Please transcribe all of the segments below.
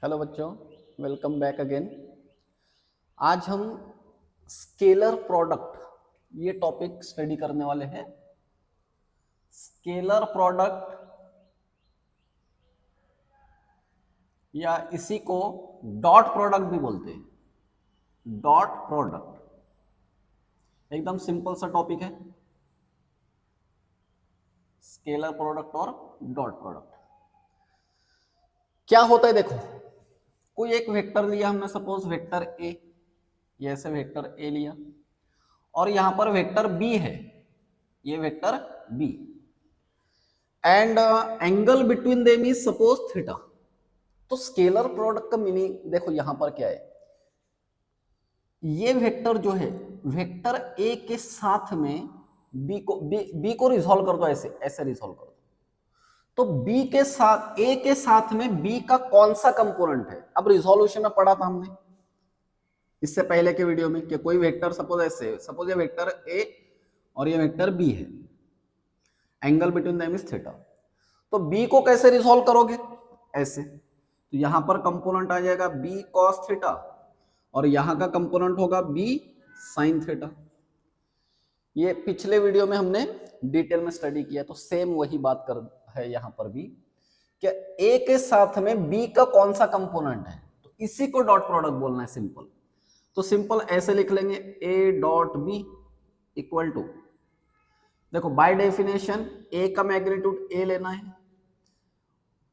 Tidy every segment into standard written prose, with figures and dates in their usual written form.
Hello बच्चों, welcome back again. आज हम स्केलर प्रोडक्ट ये टॉपिक स्टडी करने वाले हैं। स्केलर प्रोडक्ट या इसी को डॉट प्रोडक्ट भी बोलते हैं। डॉट प्रोडक्ट एकदम सिंपल सा टॉपिक है, स्केलर प्रोडक्ट और डॉट प्रोडक्ट। क्या होता है देखो, कोई एक वेक्टर लिया हमने, सपोज वेक्टर ए, ये ऐसे वेक्टर ए लिया और यहां पर वेक्टर बी है, ये vector B, and angle between them is suppose theta. तो स्केलर प्रोडक्ट का मीनिंग देखो यहां पर क्या है, ये वेक्टर जो है वेक्टर ए के साथ में बी को रिजॉल्व कर दो, ऐसे ऐसे रिजॉल्व कर दो। तो बी के साथ ए के साथ में बी का कौन सा कंपोनेंट है। अब रिजोल्यूशन में पढ़ा था हमने इससे पहले के वीडियो में कि कोई वेक्टर सपोज ऐसे, सपोज ये वेक्टर ए और ये वेक्टर बी है, angle between them is theta. तो बी को कैसे रिजोल्व करोगे, ऐसे। तो यहां पर कंपोनेंट आ जाएगा बी कॉस थीटा और यहां का कंपोनेंट होगा बी साइन थीटा। ये पिछले वीडियो में हमने डिटेल में स्टडी किया, तो सेम वही बात कर है यहां पर भी कि ए के साथ में बी का कौन सा कंपोनेंट है, तो इसी को डॉट प्रोडक्ट बोलना है, सिंपल। तो सिंपल ऐसे लिख लेंगे A dot B equal to, देखो बाय डेफिनेशन ए का मैग्नीट्यूड ए लेना है,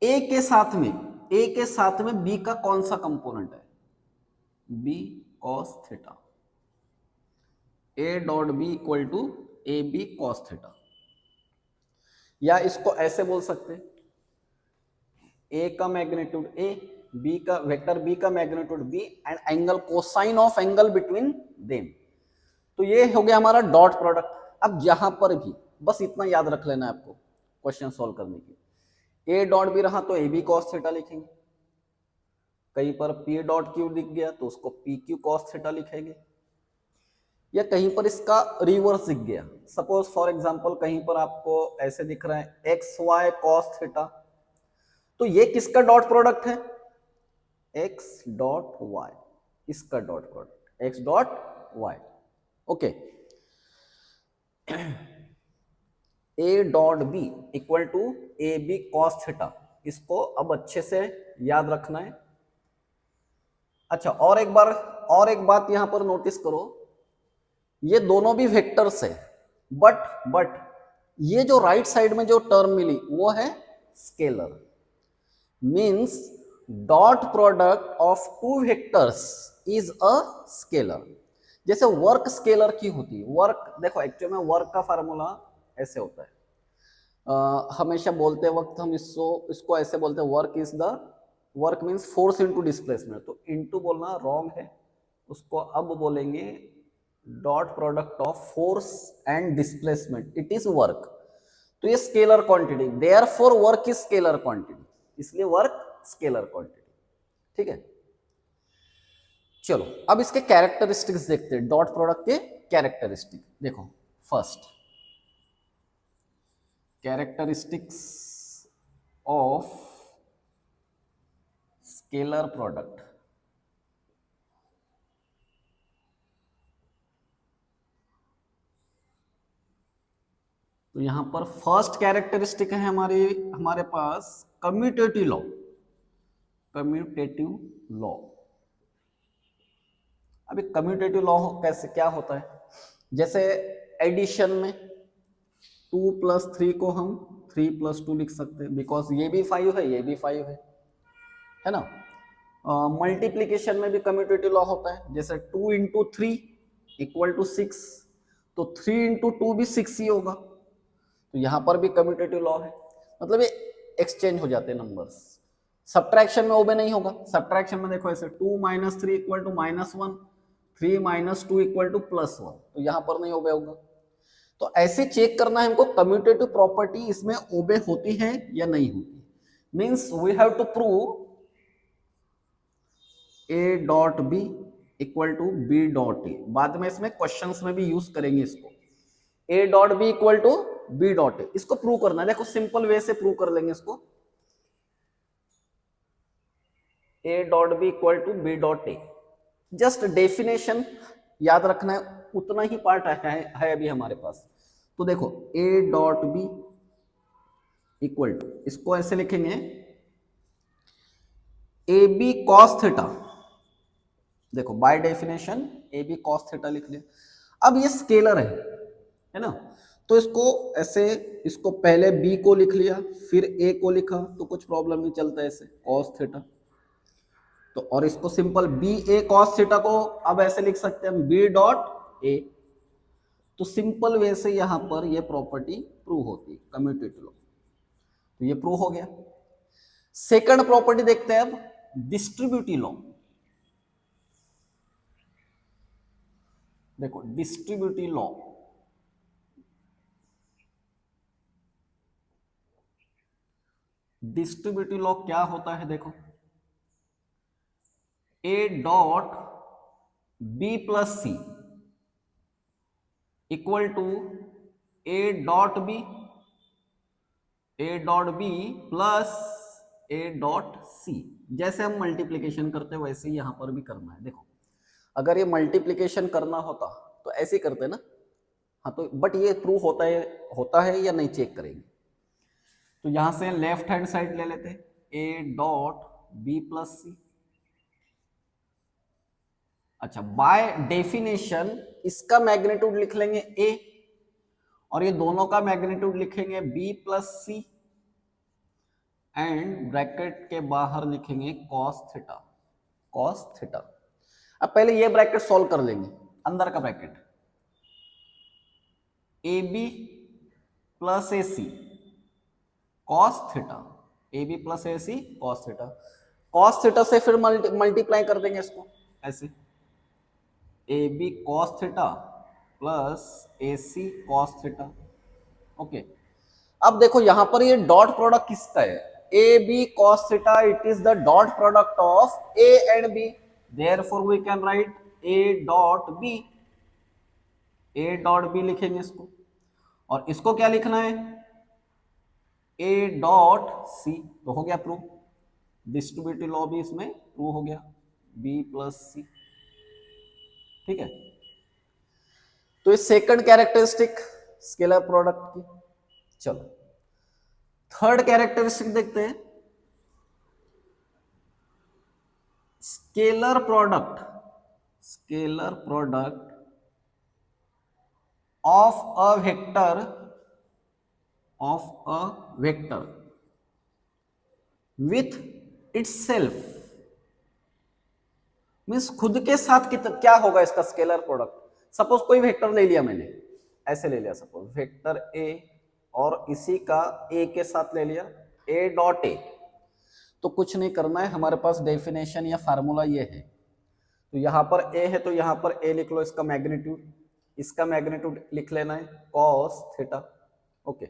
ए के साथ में बी का कौन सा कंपोनेंट है, B cos theta. A dot B equal to A B cos theta, या इसको ऐसे बोल सकते हैं ए का मैग्नीट्यूड ए, बी का वेक्टर बी का magnitude B and angle cosine of angle between them. तो ये हो गया हमारा डॉट प्रोडक्ट। अब यहां पर भी बस इतना याद रख लेना है आपको क्वेश्चन सॉल्व करने के। ए डॉट बी रहा तो ए बी कॉस थीटा लिखेंगे, कहीं पर पी डॉट क्यू दिख गया तो उसको पी क्यू कॉस थीटा लिखेंगे, या कहीं पर इसका रिवर्स दिख गया, सपोज फॉर एग्जांपल कहीं पर आपको ऐसे दिख रहा है एक्स वाई कॉस थीटा, तो ये किसका डॉट प्रोडक्ट है, एक्स डॉट वाई, इसका dot product X dot Y. Okay, A dot B equal to A B cos theta, इसको अब अच्छे से याद रखना है। अच्छा, और एक बात यहां पर नोटिस करो, ये दोनों भी वेक्टर्स है, बट ये जो राइट साइड में जो टर्म मिली वो है scalar. Means dot product of two vectors is a scalar. जैसे वर्क स्केलर की होती है, वर्क देखो एक्चुअली में वर्क का फार्मूला ऐसे होता है, हमेशा बोलते वक्त हम इसको ऐसे बोलते हैं, work means force into displacement. तो इनटू बोलना रॉन्ग है, उसको अब बोलेंगे dot product of force and displacement, it is work. तो ये scalar quantity, therefore work is scalar quantity, इसलिए वर्क स्केलर क्वांटिटी। ठीक है, चलो अब इसके कैरेक्टरिस्टिक्स देखते हैं, डॉट प्रोडक्ट के कैरेक्टरिस्टिक। देखो first, characteristics of scalar product. तो यहां पर फर्स्ट कैरेक्टरिस्टिक है हमारे पास कम्यूटेटिव लॉ। कम्यूटेटिव लॉ, अभी कम्यूटेटिव लॉ कैसे क्या होता है, जैसे एडिशन में 2 + 3 को हम 3 + 2 लिख सकते हैं, बिकॉज ये भी 5 है, ये भी 5 है ना। मल्टीप्लीकेशन में भी कम्यूटेटिव लॉ होता है, जैसे 2 × 3 = 6, तो 3 × 2 भी 6 ही होगा। तो यहां पर भी कम्यूटेटिव लॉ है, मतलब ये एक्सचेंज हो जाते हैं नंबर्स। सब्ट्रैक्शन में ओबे नहीं होगा, सब्ट्रैक्शन में देखो ऐसे 2 - 3 = -1, 3 - 2 = +1, तो यहां पर नहीं ओबे होगा। तो ऐसे चेक करना है हमको कम्यूटेटिव प्रॉपर्टी इसमें ओबे होती है या नहीं होती। Means we have to prove A dot B equal to B dot A, बाद में इसमें क्वेश्चंस में भी यूज करेंगे इसको। A dot B equal to B dot A, इसको प्रूव करना है, देखो सिंपल वे से प्रूव कर लेंगे इसको। A dot B equal to B dot A. Just definition याद रखना है, उतना ही पार्ट है अभी हमारे पास। तो देखो A dot B equal to, इसको ऐसे लिखेंगे ए बी कॉस थीटा। देखो by definition A B cos theta लिख लिया। अब ये स्केलर है ना, तो इसको ऐसे, इसको पहले b को लिख लिया फिर a को लिखा तो कुछ प्रॉब्लम नहीं चलता ऐसे cos थीटा। तो और इसको सिंपल बी ए cos थीटा को अब ऐसे लिख सकते हैं हम b डॉट ए। तो सिंपल वे से यहां पर ये प्रॉपर्टी प्रूव होती है, कम्यूटेटिव लॉ। तो ये प्रूव हो गया। सेकंड प्रॉपर्टी देखते हैं अब, डिस्ट्रीब्यूटिव लॉ। देखो डिस्ट्रीब्यूटिव लॉ, डिस्ट्रीब्यूटिव लॉ क्या होता है देखो, A dot B plus C equal to A dot B, A dot B plus A dot C. जैसे हम मल्टीप्लीकेशन करते हैं वैसे ही यहां पर भी करना है। देखो अगर ये मल्टीप्लीकेशन करना होता तो ऐसे ही करते ना, हाँ तो बट ये प्रूव होता है या नहीं चेक करेंगे। तो यहां से लेफ्ट हैंड साइड ले लेते हैं, ए डॉट बी प्लस सी। अच्छा बाय डेफिनेशन इसका मैग्नीट्यूड लिख लेंगे ए और ये दोनों का मैग्नीट्यूड लिखेंगे B plus C and bracket के बाहर लिखेंगे कॉस थीटा, कॉस थीटा। अब पहले ये ब्रैकेट सॉल्व कर लेंगे, अंदर का bracket A B plus A C cos theta, A B plus A C cos theta. Cos theta से फिर मल्टीप्लाई कर देंगे इसको ऐसे, A B cos theta plus A C cos theta. Okay अब देखो यहां पर ये डॉट प्रोडक्ट किसका है, A B cos theta, it is the dot product of A and B, therefore we can write A dot B, A dot B लिखेंगे इसको। और इसको क्या लिखना है, ए डॉट सी। तो हो गया प्रूव, डिस्ट्रीब्यूटिव लॉ भी इसमें प्रूव हो गया, बी प्लस सी। ठीक है, तो ये सेकंड कैरेक्टरिस्टिक स्केलर प्रोडक्ट की। चलो थर्ड कैरेक्टरिस्टिक देखते हैं, scalar product, scalar product of a vector, of a vector with itself. Means खुद के साथ क्या होगा इसका स्केलर प्रोडक्ट। सपोज कोई वेक्टर ले लिया मैंने, ऐसे ले लिया सपोज वेक्टर ए और इसी का ए के साथ ले लिया ए डॉट ए। तो कुछ नहीं करना है, हमारे पास डेफिनेशन या फार्मूला ये है। तो यहां पर ए है तो यहां पर ए लिख लो, इसका मैग्नीट्यूड, इसका मैग्नीट्यूड लिख लेना है कॉस थीटा। ओके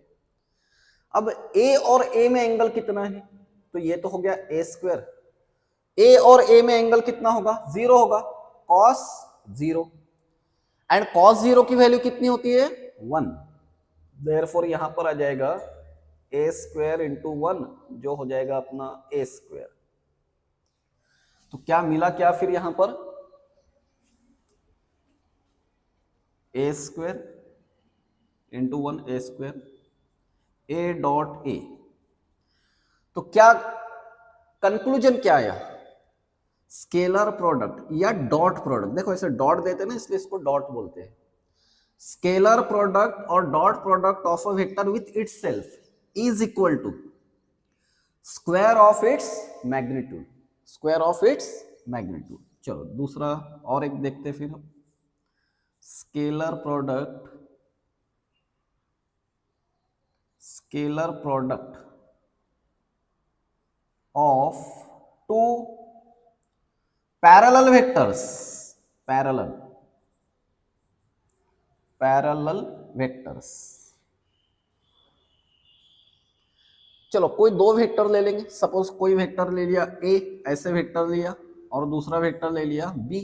अब ए और ए में एंगल कितना है, तो ये तो हो गया ए स्क्वायर। ए और ए में एंगल कितना होगा, 0 होगा, कॉस 0 एंड कॉस 0 की वैल्यू कितनी होती है 1, देयरफॉर यहां पर आ जाएगा ए स्क्वायर इंटू 1 जो हो जाएगा अपना ए स्क्वायर। तो क्या मिला, क्या फिर यहां पर A square into 1 A square A dot A. तो क्या कंक्लूजन क्या आया, स्केलर प्रोडक्ट या डॉट प्रोडक्ट। देखो ऐसे डॉट देते हैं ना, इसलिए इसको डॉट बोलते हैं। स्केलर प्रोडक्ट और dot product of a vector with itself is equal to square of its magnitude, square of its magnitude. चलो दूसरा और एक देखते फिर हम, scalar product, scalar product of two parallel vectors, parallel, parallel vectors. चलो कोई दो वेक्टर ले लेंगे, सपोज कोई वेक्टर ले लिया ए, ऐसे वेक्टर लिया, और दूसरा वेक्टर ले लिया बी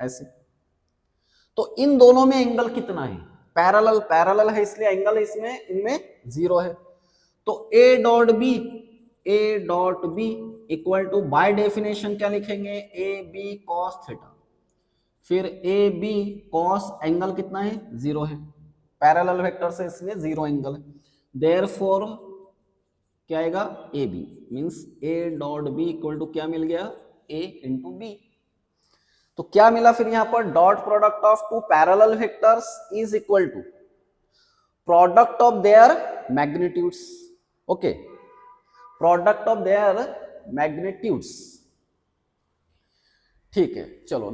ऐसे। तो इन दोनों में एंगल कितना है, पैरेलल, पैरेलल है इसलिए एंगल इसमें इनमें 0 है। तो ए dot B, A dot B equal to by definition क्या लिखेंगे, ए बी कॉस थीटा, फिर ए बी कॉस एंगल कितना है, 0 है, पैरेलल वेक्टर से इसलिए 0 एंगल है, देयरफॉर क्या आएगा, A B means A dot B equal to क्या मिल गया, ए इंटू बी। तो क्या मिला फिर यहां पर, dot product of two parallel vectors is equal to product of their magnitudes. Okay, product of their magnitudes. ठीक है, चलो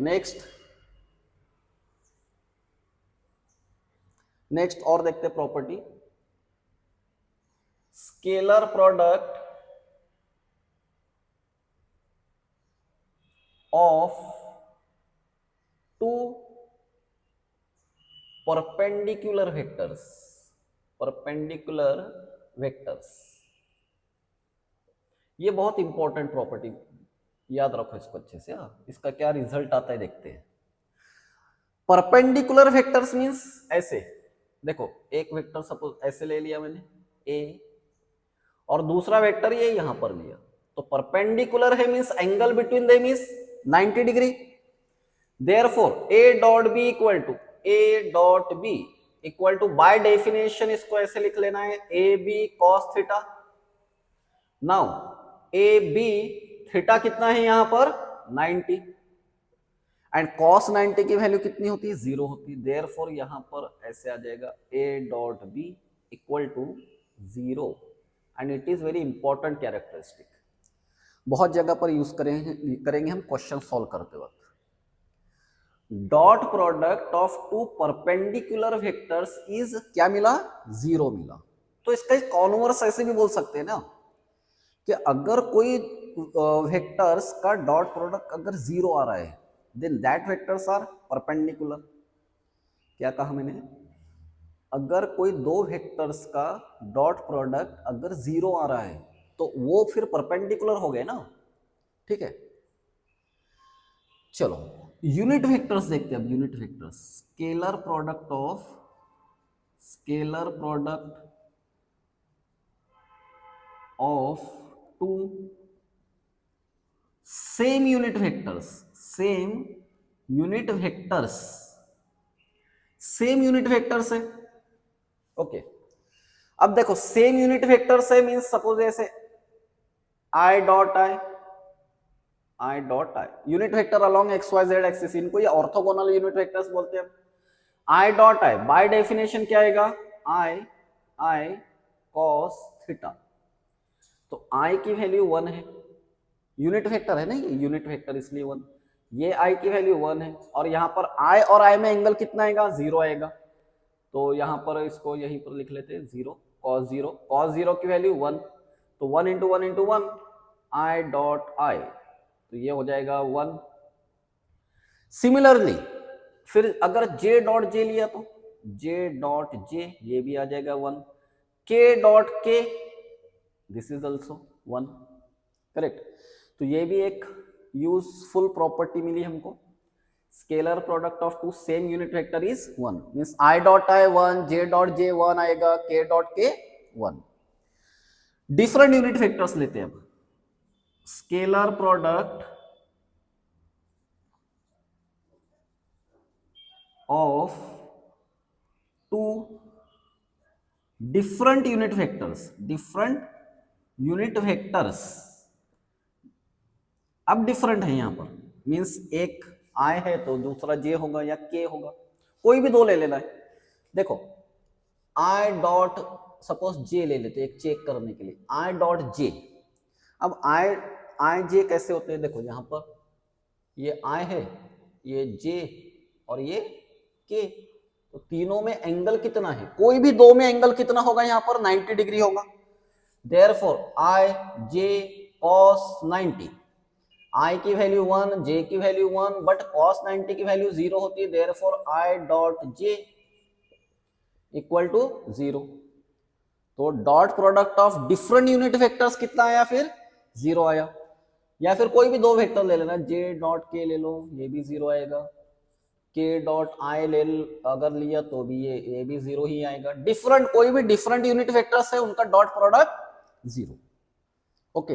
नेक्स्ट और देखते property, scalar product of two perpendicular vectors, ये बहुत इंपॉर्टेंट प्रॉपर्टी, याद रखो इसको अच्छे से। इसका क्या रिजल्ट आता है देखते हैं। परपेंडिकुलर वेक्टर्स मींस ऐसे, देखो एक वेक्टर सपोज ऐसे ले लिया मैंने ए, और दूसरा वेक्टर ये यहां पर लिया, तो परपेंडिकुलर है means angle between them is 90 degree, therefore A dot B equal to by definition इसको ऐसे लिख लेना है, A B cos theta. Now A B theta कितना है यहां पर 90, एंड कॉस 90 की वैल्यू कितनी होती है, 0 होती है, देयरफॉर यहां पर ऐसे आ जाएगा A dot B equal to 0, and it is very important characteristic, बहुत जगह पर यूज करेंगे हम क्वेश्चन सॉल्व करते वक्त। Dot product of two perpendicular vectors is क्या मिला, 0 मिला। तो इसका कॉन्वर्स ऐसे भी बोल सकते हैं ना, कि अगर कोई वेक्टर्स का डॉट प्रोडक्ट अगर 0 आ रहा है, then that vectors are perpendicular. क्या कहा मैंने, अगर कोई दो वेक्टर्स का डॉट प्रोडक्ट अगर 0 आ रहा है तो वो फिर परपेंडिकुलर हो गए ना, ठीक है। चलो यूनिट वेक्टर्स देखते हैं अब, unit vectors, scalar product of two same unit vectors है। ओके, अब देखो सेम यूनिट वेक्टर्स है मींस सपोज ऐसे आई dot I unit vector along X Y Z axis, इनको ये ऑर्थोगोनल यूनिट वेक्टर्स बोलते हैं। I dot I by definition क्या आएगा, आई कॉस थीटा, तो आई की वैल्यू 1 है, यूनिट वेक्टर है ना ये, यूनिट वेक्टर इसलिए 1, ये आई की वैल्यू 1 है, और यहां पर आई और आई में एंगल कितना आएगा, 0 आएगा, तो यहां पर इसको यहीं पर लिख लेते हैं 0, cos 0 की वैल्यू 1, तो 1 इंटू 1 आई डॉट आई, तो ये हो जाएगा 1। सिमिलरली फिर अगर j डॉट जे लिया तो j डॉट जे ये भी आ जाएगा 1, k dot K this is also 1, correct. तो ये भी एक यूजफुल प्रॉपर्टी मिली हमको, scalar product of two same unit vector is 1, means I dot I 1, j dot J 1 आएगा, k डॉट के 1। डिफरेंट यूनिट वेक्टर्स लेते हैं अब, scalar product of two different unit vectors, अब डिफरेंट है यहां पर, मींस एक आई है तो दूसरा जे होगा या के होगा, कोई भी दो ले लेना है। देखो आई डॉट सपोज जे ले लेते एक चेक करने के लिए, आई डॉट जे, अब आई जे कैसे होते हैं, देखो यहां पर ये आई है, ये जे और ये के, तो तीनों में एंगल कितना है, कोई भी दो में एंगल कितना होगा यहां पर 90 डिग्री होगा, देयरफॉर आई जे कॉस 90, आई की वैल्यू 1, जे की वैल्यू 1, बट cos 90 की वैल्यू 0 होती है, therefore I dot J equal to 0। तो dot product of different unit vectors कितना आया, फिर 0 आया। या फिर कोई भी दो वेक्टर ले लेना, जे डॉट के ले लो, ये भी 0 आएगा, के डॉट आई ले अगर लिया तो भी ये भी 0 ही आएगा। डिफरेंट कोई भी डिफरेंट यूनिट वेक्टर्स है उनका डॉट प्रोडक्ट 0। ओके,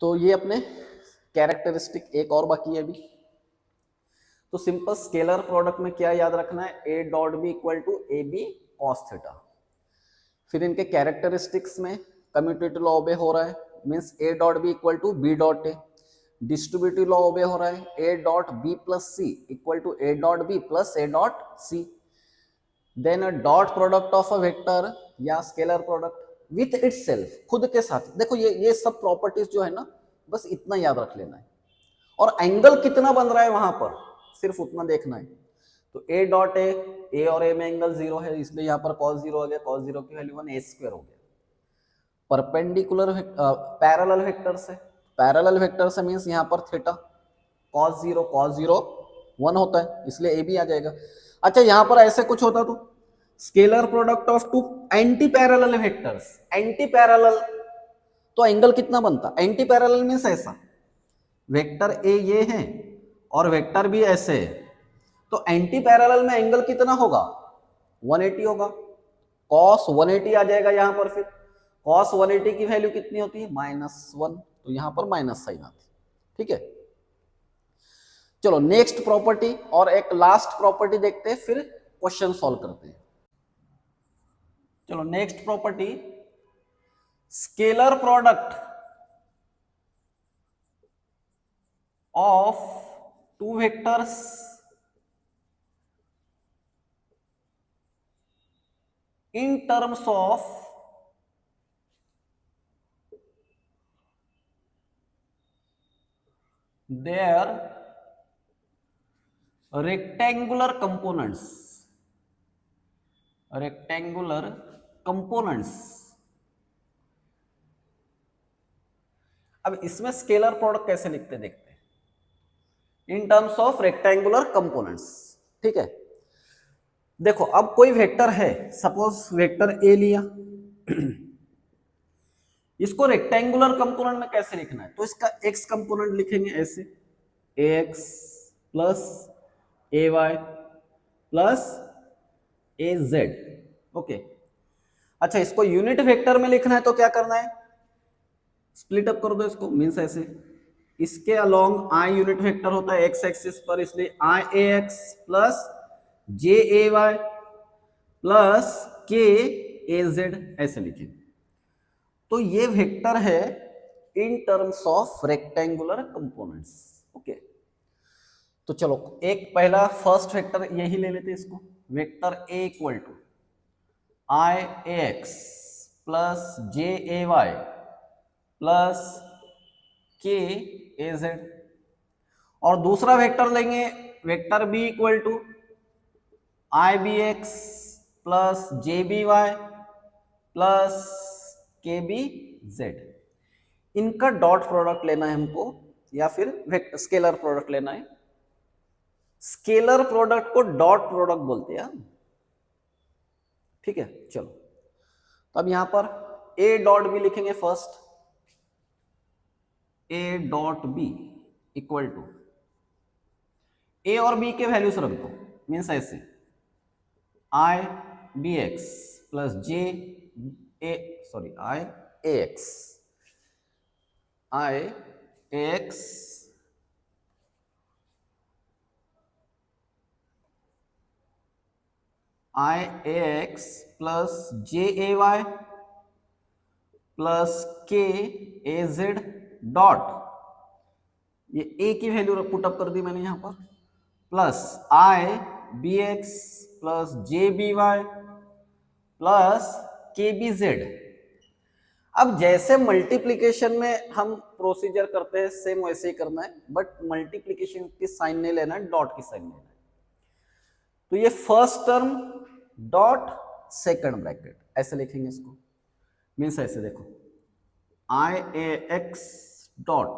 तो ये अपने कैरेक्टरिस्टिक एक और बाकी है अभी। तो सिंपल स्केलर प्रोडक्ट में क्या याद रखना है, ए dot B equal to A B cos theta. फिर इनके कैरेक्टरिस्टिक्स में कम्यूटेटिव लॉ ओबे हो रहा है, means A dot B equal to B dot A. Distributive law obey हो रहा है, ए dot B plus C equal to A dot B plus A dot C. Then dot product of a vector या scalar product with itself, खुद के साथ। देखो ये सब प्रॉपर्टीज जो है ना, बस इतना याद रख लेना है। और एंगल कितना बन रहा है वहां पर, सिर्फ उतना देखना है। तो ए डॉट ए और ए में एंगल 0 है, इसलिए यहाँ पर cos 0 आ गया, cos 0 की वैल्यू 1 a स्क्वायर हो गया। परपेंडिकुलर पैरेलल वेक्टर से, पैरेलल वेक्टर से मीन्स यहाँ पर थीटा, cos 0 1 होता है, इसलिए ए भी आ जाएगा। अच्छा यहाँ पर ऐसे कुछ होता तो scalar product of two anti parallel vectors, anti parallel तो एंगल कितना बनता, एंटी पैरेलल मीन्स ऐसा, वेक्टर ए ये है और वेक्टर भी ऐसे है, तो एंटी पैरेलल में एंगल कितना होगा, 180 होगा। cos 180 आ जाएगा यहाँ पर। फिर cos 180 की वैल्यू कितनी होती है, -1, तो यहाँ पर माइनस साइन आती है। ठीक है, चलो नेक्स्ट प्रॉपर्टी और एक लास्ट प्रॉपर्टी देखते हैं, फिर क्वेश्चन सॉल्व करते हैं। चलो next property, scalar product of two vectors in terms of their rectangular components, rectangular components। अब इसमें स्केलर प्रोडक्ट कैसे लिखते देखते हैं, in terms of rectangular components. ठीक है, देखो अब कोई वेक्टर है, सपोज वेक्टर ए लिया, इसको रेक्टेंगुलर कंपोनेंट में कैसे लिखना है, तो इसका एक्स कंपोनेंट लिखेंगे ऐसे, ए एक्स प्लस ए वाई प्लस ए जेड। ओके, अच्छा इसको यूनिट वेक्टर में लिखना है तो क्या करना है, स्प्लिट अप कर दो इसको, मीन्स ऐसे, इसके अलोंग आई यूनिट वेक्टर होता है एक्स एक्सिस पर, इसलिए आई A X plus J A Y plus K A Z, ऐसे लिखें। तो ये वेक्टर है in terms of rectangular components. Okay, तो चलो एक पहला फर्स्ट वेक्टर यही ले लेते हैं इसको, vector A equal to I A X plus J A Y plus K A Z. और दूसरा वेक्टर लेंगे vector B equal to I B x plus J B Y plus K B Z. इनका dot product लेना है हमको या फिर scalar product लेना है। स्केलर प्रोडक्ट को डॉट प्रोडक्ट बोलते हैं। ठीक है, चलो तो अब यहां पर ए डॉट बी लिखेंगे first, A dot B equal to, A और बी के वैल्यूज रख दो, मीन्स ऐसे I B x plus J A sorry I A X, I A X I A X plus J A Y plus K A Z dot, ये ए की value put up कर दी मैंने यहां पर, plus I B x plus J B Y plus K B Z. अब जैसे multiplication में हम प्रोसीजर करते हैं सेम वैसे ही करना है, बट मल्टीप्लीकेशन की साइन नहीं लेना है, डॉट की साइन लेना है। तो ये first term dot second bracket ऐसे लिखेंगे इसको, मीन्स ऐसे देखो आई ए एक्स डॉट,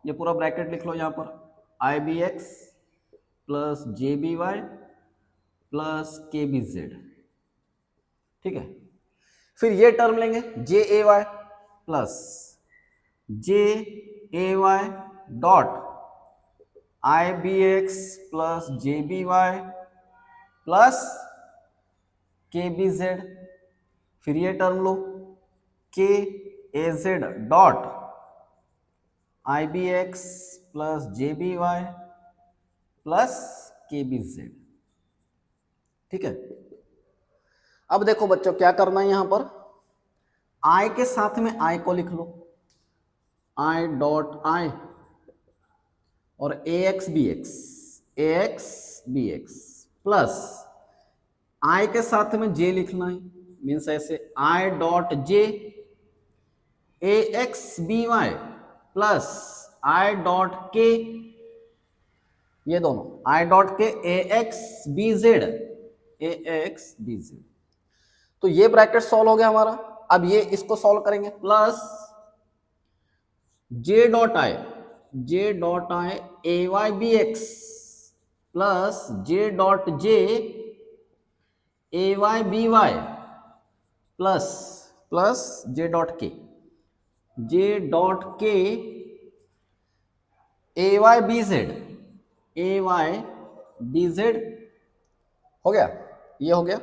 ये पूरा ब्रैकेट लिख लो यहां पर, I B x plus J B Y plus K B Z. ठीक है, फिर ये टर्म लेंगे J A Y plus J A Y dot I B x plus J B Y plus K B Z. फिर ये term लो K A Z dot I B x plus J B Y plus K B Z. ठीक है, अब देखो बच्चों क्या करना है, यहां पर आई के साथ में आई को लिख लो, आई डॉट आई और a x B x plus i के साथ में जे लिखना है, मीन्स ऐसे आई dot J a x b Y plus i dot k, ये दोनों i dot k a x b z, a x b z. तो ये ब्रैकेट सॉल्व हो गया हमारा। अब ये इसको सॉल्व करेंगे, plus j dot I a Y b x plus j dot J A Y B Y plus plus j dot k a Y B Z हो गया, ये हो गया।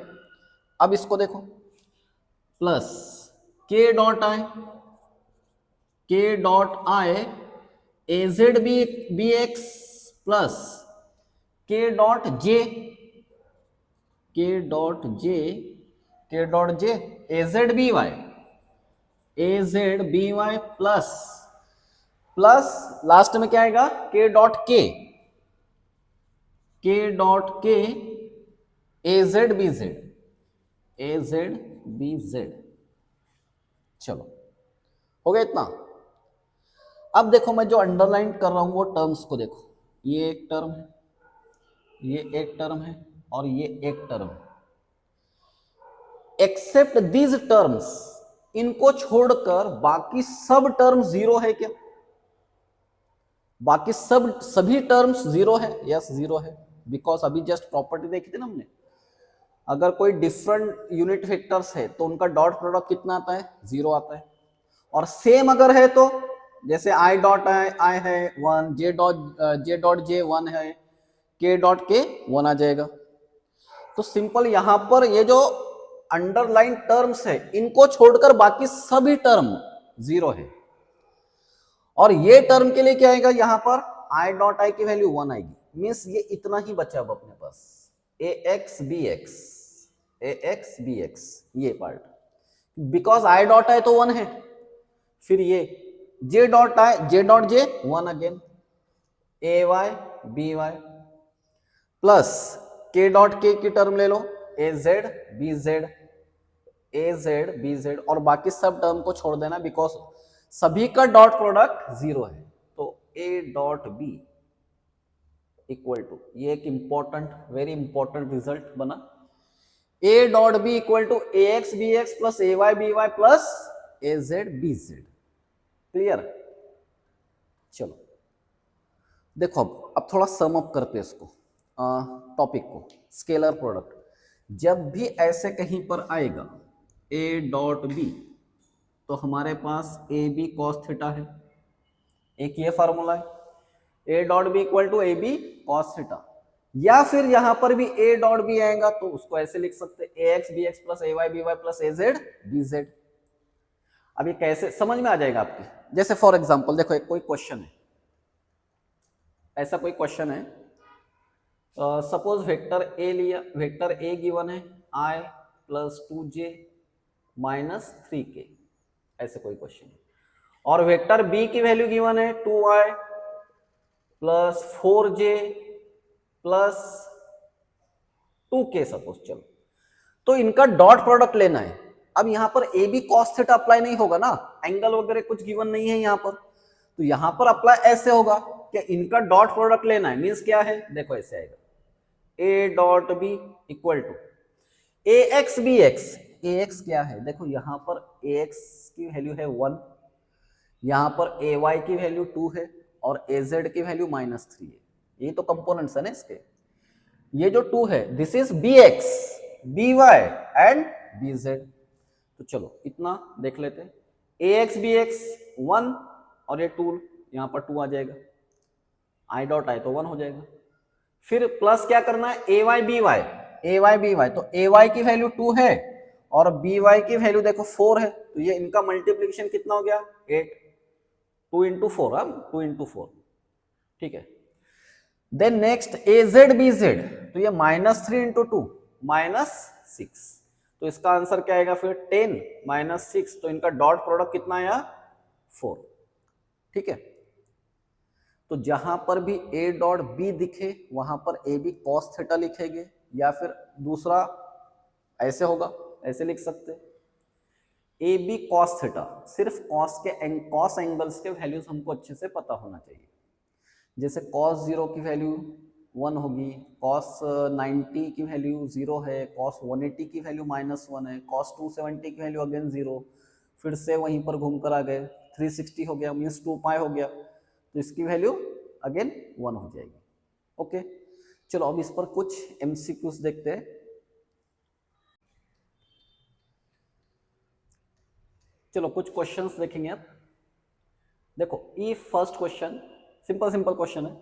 अब इसको देखो, plus K dot I A Z B x plus K dot J A Z B Y plus last में क्या आएगा, के dot k A Z B Z. चलो हो गया इतना। अब देखो मैं जो अंडरलाइन कर रहा हूं वो टर्म्स को देखो, ये एक टर्म है, ये एक टर्म है और ये एक टर्म है। एक्सेप्ट दीज टर्म्स, इनको छोड़कर बाकी सब टर्म जीरो है क्या? बाकी सभी टर्म्स जीरो है? यस जीरो है, बिकॉज अभी जस्ट प्रॉपर्टी देखी थी ना हमने, अगर कोई डिफरेंट यूनिट वेक्टर्स है तो उनका डॉट प्रोडक्ट कितना आता है, जीरो आता है। और सेम अगर है तो जैसे आई डॉट आई है 1, जे डॉट जे 1 है, के डॉट के 1 आ जाएगा। तो सिंपल यहां पर ये जो अंडरलाइन टर्म्स है इनको छोड़कर बाकी सभी टर्म जीरो है। और ये टर्म के लिए क्या आएगा, यहां पर आई डॉट आई की वैल्यू 1 आएगी, मीन्स ये इतना ही बचा अब अपने पास, ए एक्स बी एक्स ये पार्ट, बिकॉज आई डॉट आई तो 1 है। फिर ये जे डॉट जे 1 अगेन, ए Y B Y plus K dot के की टर्म ले लो, ए जेड बी जेड और बाकी सब टर्म को छोड़ देना बिकॉज सभी का डॉट प्रोडक्ट जीरो है। तो ए डॉट बी इक्वल टू, ये एक इंपॉर्टेंट वेरी इंपॉर्टेंट रिजल्ट बना, a dot B equal to a x B x plus A Y B Y plus A Z B z. Clear? चलो देखो अब थोड़ा sum up करते हैं इसको टॉपिक को। स्केलर प्रोडक्ट जब भी ऐसे कहीं पर आएगा ए डॉट बी, तो हमारे पास ए बी कॉस थीटा है, एक ये फार्मूला है, ए dot B equal to A B cos theta. या फिर यहां पर भी ए डॉट बी आएगा तो उसको ऐसे लिख सकते ए एक्स बी एक्स प्लस ए वाई बी वाई प्लस ए जेड बी जेड। अब ये कैसे समझ में आ जाएगा आपके, जैसे फॉर एग्जांपल देखो एक कोई क्वेश्चन है, ऐसा कोई क्वेश्चन है, सपोज वेक्टर ए लिया, वेक्टर ए गिवन है आई प्लस 2j माइनस 3k, ऐसे कोई क्वेश्चन है, और वेक्टर बी की वैल्यू गिवन है 2i plus 4j plus 2k suppose. चलो तो इनका डॉट प्रोडक्ट लेना है। अब यहां पर a B cos theta apply नहीं होगा ना, एंगल वगैरह कुछ गिवन नहीं है यहां पर, तो यहां पर अप्लाई ऐसे होगा कि इनका डॉट प्रोडक्ट लेना है, मींस क्या है, देखो ऐसे आएगा a dot B equal to a x B x. A x क्या है, देखो यहां पर ए एक्स की वैल्यू है 1, यहां पर ए वाई की वैल्यू 2 है और ए जेड की वैल्यू -3 है। ये तो कंपोनेंट्स है ना इसके, ये जो 2 है this is b x b y and b z. तो चलो इतना देख लेते हैं, ए एक्स बी एक्स 1 और ये 2, यहां पर 2 आ जाएगा, आई डॉट आई तो 1 हो जाएगा। फिर प्लस क्या करना है, ए वाई बी वाई, तो ए वाई की वैल्यू 2 है और बी वाई की वैल्यू देखो 4 है, तो ये इनका मल्टीप्लीकेशन कितना हो गया 8, 2 into 4, हाँ 2 into 4, ठीक है। देन नेक्स्ट AZBZ, तो ये -3 into 2 -6, तो इसका आंसर क्या आएगा फिर 10 -6, तो इनका डॉट प्रोडक्ट कितना आया 4, ठीक है। तो जहां पर भी A डॉट B दिखे वहां पर AB cos थीटा लिखेंगे, या फिर दूसरा ऐसे होगा, ऐसे लिख सकते ए बी कॉस थीटा, सिर्फ कॉस एंगल्स के वैल्यूज हमको अच्छे से पता होना चाहिए। जैसे cos 0 की वैल्यू 1 होगी, cos 90 की वैल्यू 0 है, cos 180 की वैल्यू -1 है, cos 270 की वैल्यू अगेन 0, फिर से वहीं पर घूमकर आ गए 360 हो गया, मीन्स 2 पाई हो गया, तो इसकी वैल्यू अगेन 1 हो जाएगी। ओके, चलो अब इस पर कुछ एमसीक्यूज देखते हैं। चलो कुछ क्वेश्चंस देखेंगे आप। देखो if first question simple question है,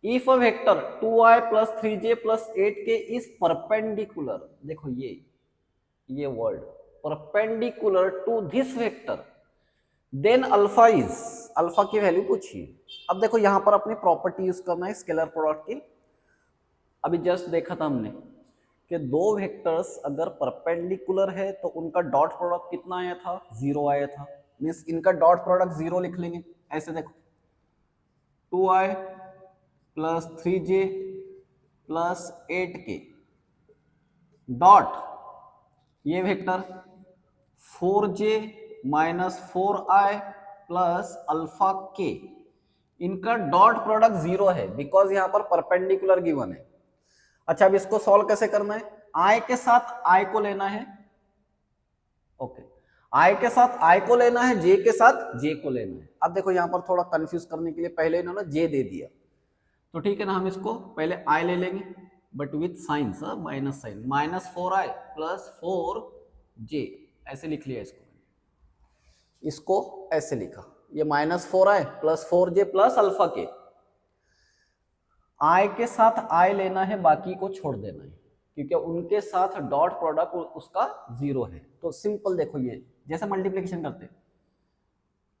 if a vector 2i + 3j + 8k is perpendicular, देखो ये word perpendicular to this vector, then alpha is, alpha की वैल्यू पूछिए। अब देखो यहां पर अपनी प्रॉपर्टी यूज करना है स्केलर प्रोडक्ट की। अभी जस्ट देखा था हमने कि दो वेक्टर्स अगर परपेंडिकुलर है तो उनका डॉट प्रोडक्ट कितना आया था 0 आया था, मीन्स इनका डॉट प्रोडक्ट 0 लिख लेंगे। ऐसे देखो 2i + 3j + 8k डॉट ये vector 4j - 4i + alpha k, इनका डॉट प्रोडक्ट 0 है बिकॉज यहां पर परपेंडिकुलर गिवन है। अच्छा अब इसको सॉल्व कैसे करना है, i के साथ i को लेना है, ओके i के साथ i को लेना है, j के साथ j को लेना है। अब देखो यहां पर थोड़ा कंफ्यूज करने के लिए पहले इन्होंने j दे दिया, तो ठीक है ना, हम इसको पहले i ले लेंगे but with signs, minus sign, -4i + 4j ऐसे लिख लिया इसको ऐसे लिखा, ये -4i + 4j + अल्फा के, i के साथ i लेना है, बाकी को छोड़ देना है क्योंकि उनके साथ डॉट प्रोडक्ट उसका 0 है। तो सिंपल देखो ये जैसे मल्टीप्लिकेशन करते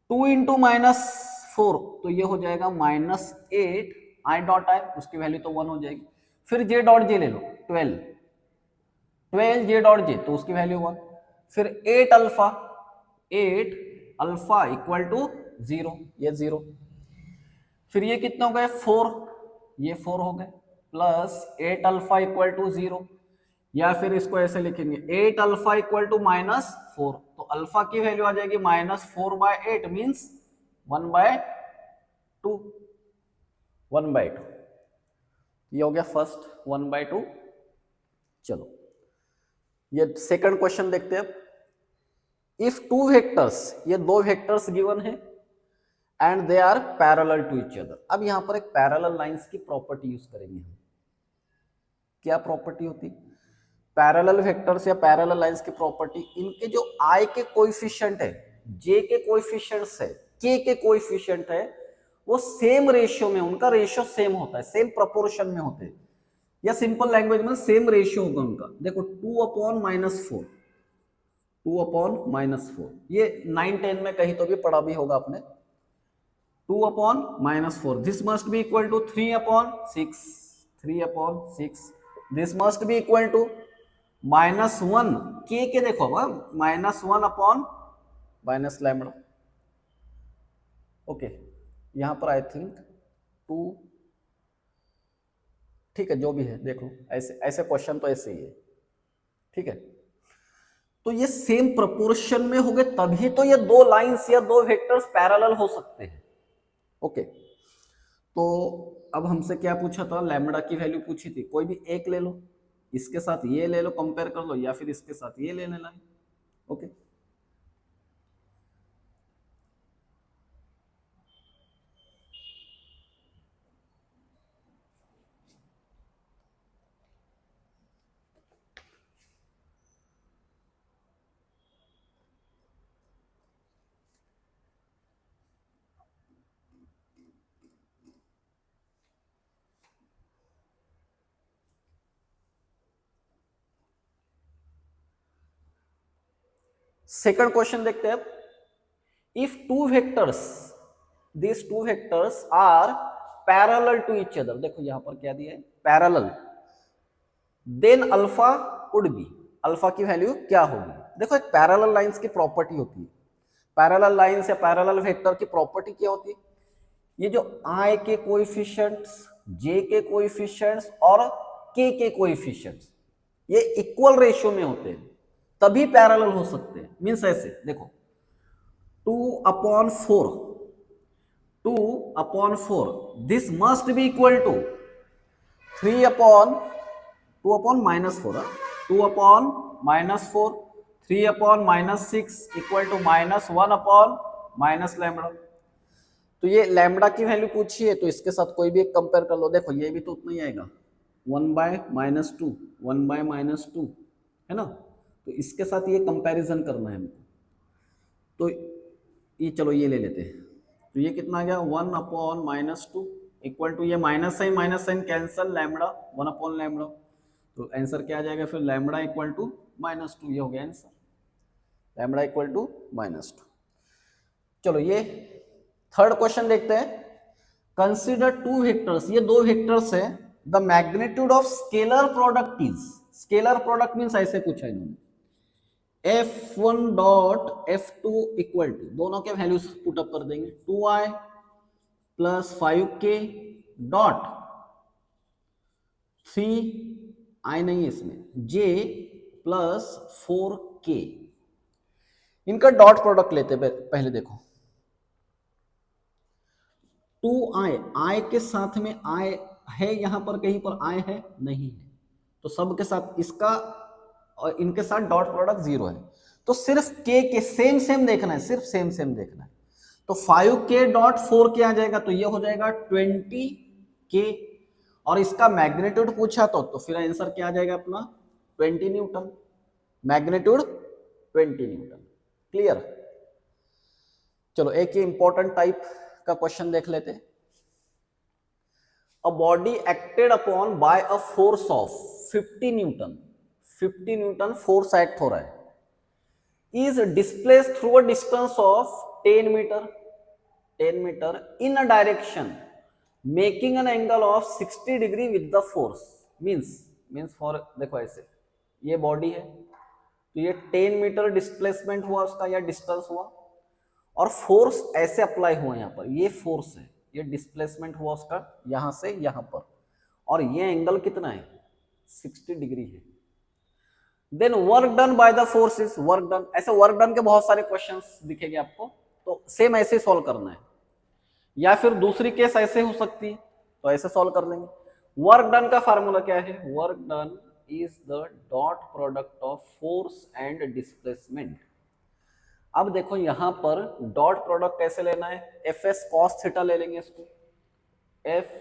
2 × -4 तो ये हो जाएगा -8 i डॉट i, उसकी वैल्यू तो 1 हो जाएगी, फिर j डॉट j ले लो 12 j डॉट j तो उसकी वैल्यू 1, फिर 8 अल्फा इक्वल टू 0, ये 0, फिर ये कितने हो गए 4, ये 4 हो गए, प्लस 8 अल्फा इक्वल टू 0, या फिर इसको ऐसे लिखेंगे 8 अल्फा इक्वल टू -4, तो अल्फा की वैल्यू आ जाएगी -4/8 मीन्स 1/2, 1/2, ये हो गया फर्स्ट 1/2। चलो ये सेकंड क्वेश्चन देखते हैं। इफ टू वेक्टर्स, ये दो वेक्टर्स गिवन है and they are parallel to each other. अब यहां पर एक पैरेलल लाइंस की प्रॉपर्टी यूज करेंगे हम। क्या प्रॉपर्टी होती, पैरेलल वेक्टर्स या पैरेलल लाइंस की प्रॉपर्टी, इनके जो i के कोएफिशिएंट है, j के कोएफिशिएंट्स है, k के कोएफिशिएंट है, वो सेम रेशियो में, उनका रेशियो सेम होता है, सेम प्रोपोर्शन में होते हैं, या सिंपल लैंग्वेज में सेम रेशियो होगा उनका। देखो 2/-4, 2/-4, ये 9-10 में कहीं तो भी पढ़ा भी होगा आपने। 2/-4, this must be equal to 3/6, 3/6, this must be equal to -1 के देखो अब -1/-λ, ओके यहां पर आई थिंक 2, ठीक है जो भी है देख लो, ऐसे ऐसे क्वेश्चन तो ऐसे ही है, ठीक है। तो ये सेम प्रोपोर्शन में हो गए तभी तो ये दो लाइंस या दो वेक्टर्स पैरेलल हो सकते हैं, ओके। तो अब हमसे क्या पूछा था, लैम्बडा की वैल्यू पूछी थी, कोई भी एक ले लो, इसके साथ ये ले लो कंपेयर कर लो, या फिर इसके साथ ये ले लेना है, ओके। सेकंड क्वेश्चन देखते हैं। If two vectors these two vectors are parallel to each other, देखो यहां पर क्या दिया है, parallel, then alpha would be, alpha की वैल्यू क्या होगी। देखो एक पैरेलल लाइंस की प्रॉपर्टी होती है, पैरेलल लाइंस या पैरेलल वेक्टर की प्रॉपर्टी क्या होती है, ये जो आई के कोएफिशिएंट्स, जे के कोएफिशिएंट्स और के कोएफिशिएंट्स ये इक्वल रेशियो में होते हैं तभी पैरेलल हो सकते हैं। मींस ऐसे देखो 2/4, 2/4 this must be equal to 3/2/-4, 2/-4, 3/-6 equal to -1/-लैम्बडा। तो ये लैम्बडा की वैल्यू पूछी है तो इसके साथ कोई भी एक कंपेयर कर लो, देखो ये भी तो उतना ही आएगा 1/-2, 1/-2 है ना, तो इसके साथ ये कंपैरिजन करना है हमको। तो ये चलो ये ले लेते हैं, तो ये कितना आ गया 1/-2 इक्वल टू ये माइनस साइन कैंसल, लैम्बडा 1/लैम्बडा, तो आंसर क्या आ जाएगा फिर लैम्बडा इक्वल टू -2, ये हो गया आंसर, लैम्बडा इक्वल टू -2। चलो ये थर्ड क्वेश्चन देखते हैं, कंसीडर टू वेक्टर्स, ये दो वेक्टर्स है, the magnitude of scalar product is, scalar product means ऐसे पूछा इन्होंने, F1 dot F2 equal to, दोनों के वैल्यूज पुटअप कर देंगे, 2i plus 5k dot 3i नहीं है इसमें, j प्लस 4k, इनका डॉट प्रोडक्ट लेते पहले देखो 2i, i के साथ में i है, यहां पर कहीं पर i है नहीं है, तो सब के साथ इसका और इनके साथ डॉट प्रोडक्ट 0 है, तो सिर्फ k के सेम देखना है, सिर्फ सेम देखना है, तो 5k डॉट 4k आ जाएगा, तो ये हो जाएगा 20k, और इसका मैग्नीट्यूड पूछा तो फिर आंसर क्या आ जाएगा अपना 20 न्यूटन, मैग्नीट्यूड 20 न्यूटन। क्लियर। चलो एक ये इंपॉर्टेंट टाइप का क्वेश्चन देख लेते हैं, a body acted upon by a force of 50 newton, 50 newton force act हो रहा है, is displace through a distance of 10 metre, 10 metre in a direction making an angle of 60 degree with the force, means for देखो ऐसे ये body है, तो ये 10 metre displacement हुआ उसका या डिस्टेंस हुआ, और फोर्स ऐसे अप्लाई हुआ, यहां पर ये फोर्स है, ये डिस्प्लेसमेंट हुआ उसका यहां से यहां पर, और ये एंगल कितना है 60 डिग्री है, then work done by the force is work done, ऐसे वर्क डन के बहुत सारे क्वेश्चंस दिखेंगे आपको, तो सेम ऐसे सॉल्व करना है, या फिर दूसरी केस ऐसे हो सकती है तो ऐसे सॉल्व कर लेंगे। वर्क डन का फार्मूला क्या है, work done is the dot product of force and displacement. अब देखो यहां पर डॉट प्रोडक्ट कैसे लेना है, एफ एस कॉस थीटा ले लेंगे इसको, F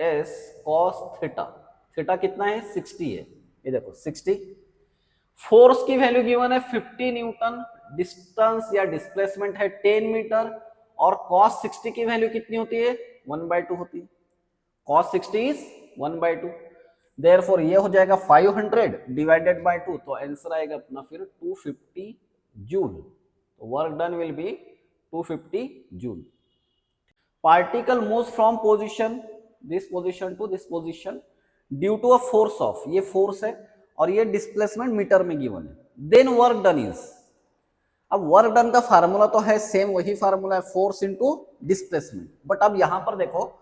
S cos theta, theta कितना है 60 है, ये देखो 60, फोर्स की वैल्यू गिवन है 50 न्यूटन, डिस्टेंस या डिस्प्लेसमेंट है 10 मीटर, और cos 60 की वैल्यू कितनी होती है 1/2 होती है, cos 60 इज 1/2, देयरफॉर ये हो जाएगा 500 डिवाइडेड बाय 2, तो आंसर आएगा अपना फिर 250 जूल, तो work done will be 250 joule. Particle moves from position this position to this position due to a force of, ये फोर्स है और ये डिस्प्लेसमेंट मीटर में गिवन है, देन वर्क डन इज, अब वर्क डन का फार्मूला तो है सेम, वही फार्मूला है फोर्स इनटू डिस्प्लेसमेंट, बट अब यहां पर देखो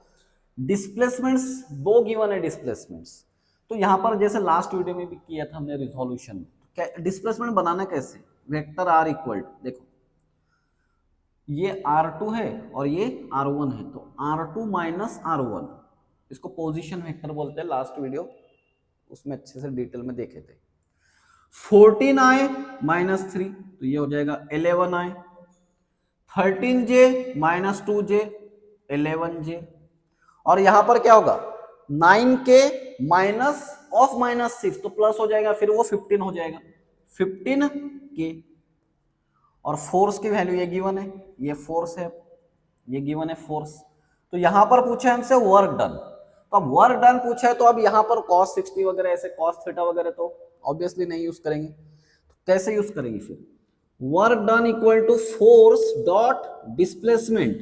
डिस्प्लेसमेंट्स दो गिवन है डिस्प्लेसमेंट्स, तो यहां पर जैसे लास्ट वीडियो में भी किया था हमने रिजोल्यूशन, डिस्प्लेसमेंट बनाना कैसे, वेक्टर आर इक्वल, देखो ये R2 है और ये R1 है, तो R2 माइनस R1, इसको पोजीशन वेक्टर बोलते हैं, लास्ट वीडियो उसमें अच्छे से डिटेल में देखे थे। 14i माइनस 3, तो ये हो जाएगा 11i, 13j minus 2j 11j, और यहां पर क्या होगा 9k माइनस ऑफ -6, तो प्लस हो जाएगा, फिर वो 15 हो जाएगा 15k, और फोर्स की वैल्यू ये गिवन है, ये फोर्स है, ये गिवन है फोर्स, तो यहां पर पूछा हमसे वर्क डन, तो अब वर्क डन पूछा है तो अब यहां पर cos 60 वगैरह ऐसे cos थीटा वगैरह तो ऑब्वियसली नहीं यूज करेंगे, तो कैसे यूज करेंगे फिर, work done equal to force dot displacement,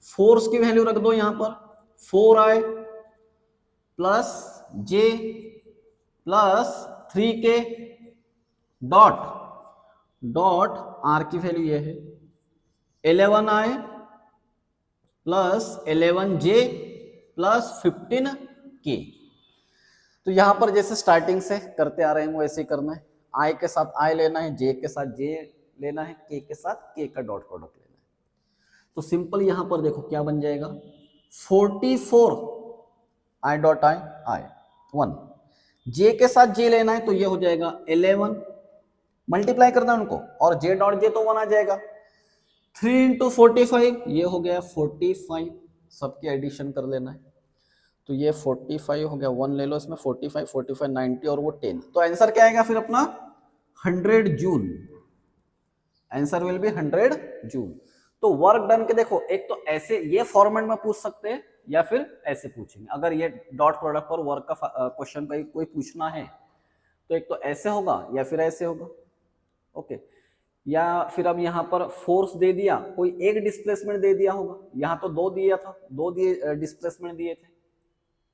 force की वैल्यू रख दो यहां पर 4i plus J plus 3k dot dot R की वैल्यू ये है 11i plus 11j plus 15k। तो यहां पर जैसे स्टार्टिंग से करते आ रहे हैं वैसे ही करना है। आई के साथ आई लेना है, जे के साथ जे लेना है, के साथ के का डॉट प्रोडक्ट लेना है। तो सिंपल यहां पर देखो क्या बन जाएगा 44 आई डॉट आई आई 1, जे के साथ जे लेना है तो ये हो जाएगा 11 मल्टीप्लाई करना है उनको और जे डॉट जे तो 1 आ जाएगा 3 इंटू 45 ये हो गया 45 सबके एडिशन कर लेना है। तो ये 45 हो गया 1 ले लो इसमें 45 45 90 और वो 10 तो आंसर क्या आएगा फिर अपना 100 joule. Answer will be 100 joule. तो वर्क डन के देखो एक तो ऐसे ये फॉर्मेट में पूछ सकते हैं या फिर ऐसे पूछेंगे। अगर ये डॉट प्रोडक्ट पर वर्क का क्वेश्चन कोई पूछना है तो एक तो ऐसे होगा या फिर ऐसे होगा। ओके या फिर अब यहाँ पर फोर्स दे दिया कोई एक डिस्प्लेसमेंट दे दिया होगा, यहाँ तो दो दिया था, दो दिए डिस्प्लेसमेंट दिए थे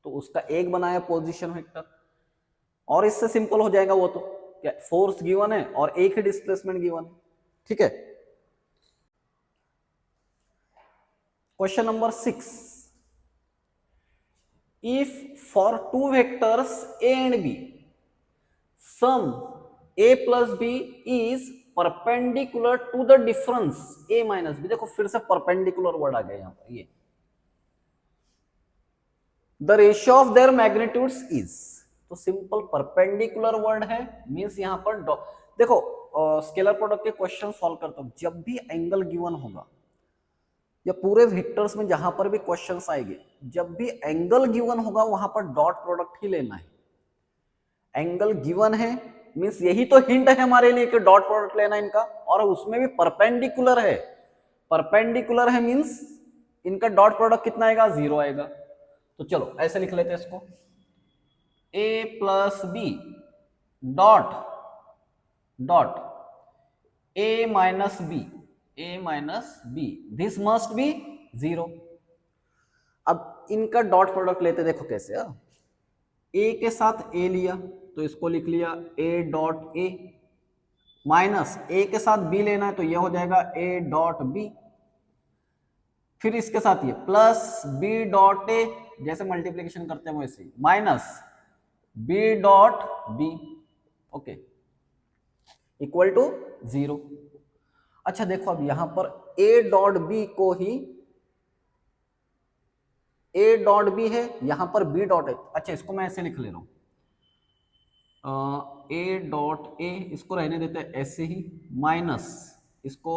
तो उसका एक बनाया पोजीशन वेक्टर और इससे सिंपल हो जाएगा वो तो क्या फोर्स गिवन है और एक ही डिस्प्लेसमेंट गिवन है। ठीक है। Question number 6 if for two vectors a and b sum a plus b is perpendicular to the difference a minus b. देखो फिर से परपेंडिकुलर वर्ड आ गया यहां पर ये the ratio of their magnitudes is. तो सिंपल परपेंडिकुलर वर्ड है means यहां पर देखो स्केलर प्रोडक्ट के क्वेश्चन सॉल्व करता हूं जब भी एंगल गिवन होगा या पूरे वेक्टर्स में जहां पर भी क्वेश्चंस आएंगे जब भी एंगल गिवन होगा वहां पर डॉट प्रोडक्ट ही लेना है। एंगल गिवन है मींस यही तो हिंट है हमारे लिए कि डॉट प्रोडक्ट लेना है इनका और उसमें भी परपेंडिकुलर है। परपेंडिकुलर है मींस इनका डॉट प्रोडक्ट कितना आएगा 0 आएगा। तो चलो ऐसे लिख लेते हैं इसको a plus b dot dot a minus b this must be 0। अब इनका डॉट प्रोडक्ट लेते देखो कैसे a के साथ a लिया तो इसको लिख लिया a dot a minus a के साथ b लेना है तो ये हो जाएगा a डॉट b फिर इसके साथ ये प्लस b डॉट a जैसे मल्टीप्लिकेशन करते हैं वैसे minus b dot b okay equal to 0। अच्छा देखो अब यहां पर a डॉट b को ही a डॉट b है यहां पर b डॉट है। अच्छा इसको मैं ऐसे लिख ले रहा हूं a डॉट a इसको रहने देते हैं ऐसे ही माइनस इसको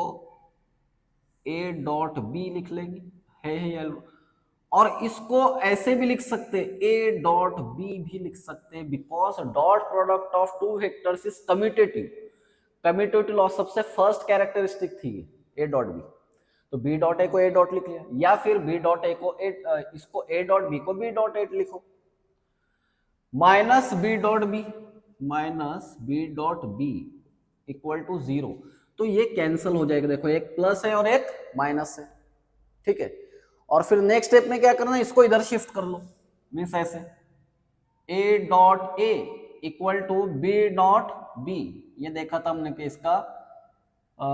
a डॉट b लिख लेंगे है और इसको ऐसे भी लिख सकते हैं a डॉट b भी लिख सकते हैं because dot product of two vectors is commutative. Commutative law सबसे फर्स्ट कैरेक्टरिस्टिक थी a डॉट b तो b डॉट a को a डॉट लिख लिया या फिर b डॉट a को इसको a डॉट b को b डॉट a लिखो minus b dot b equal to 0। तो ये कैंसिल हो जाएगा देखो एक प्लस है और एक माइनस है। ठीक है और फिर नेक्स्ट स्टेप में क्या करना है इसको इधर शिफ्ट कर लो मीन्स ऐसे a dot a equal to b dot b। ये देखा था हमने कि इसका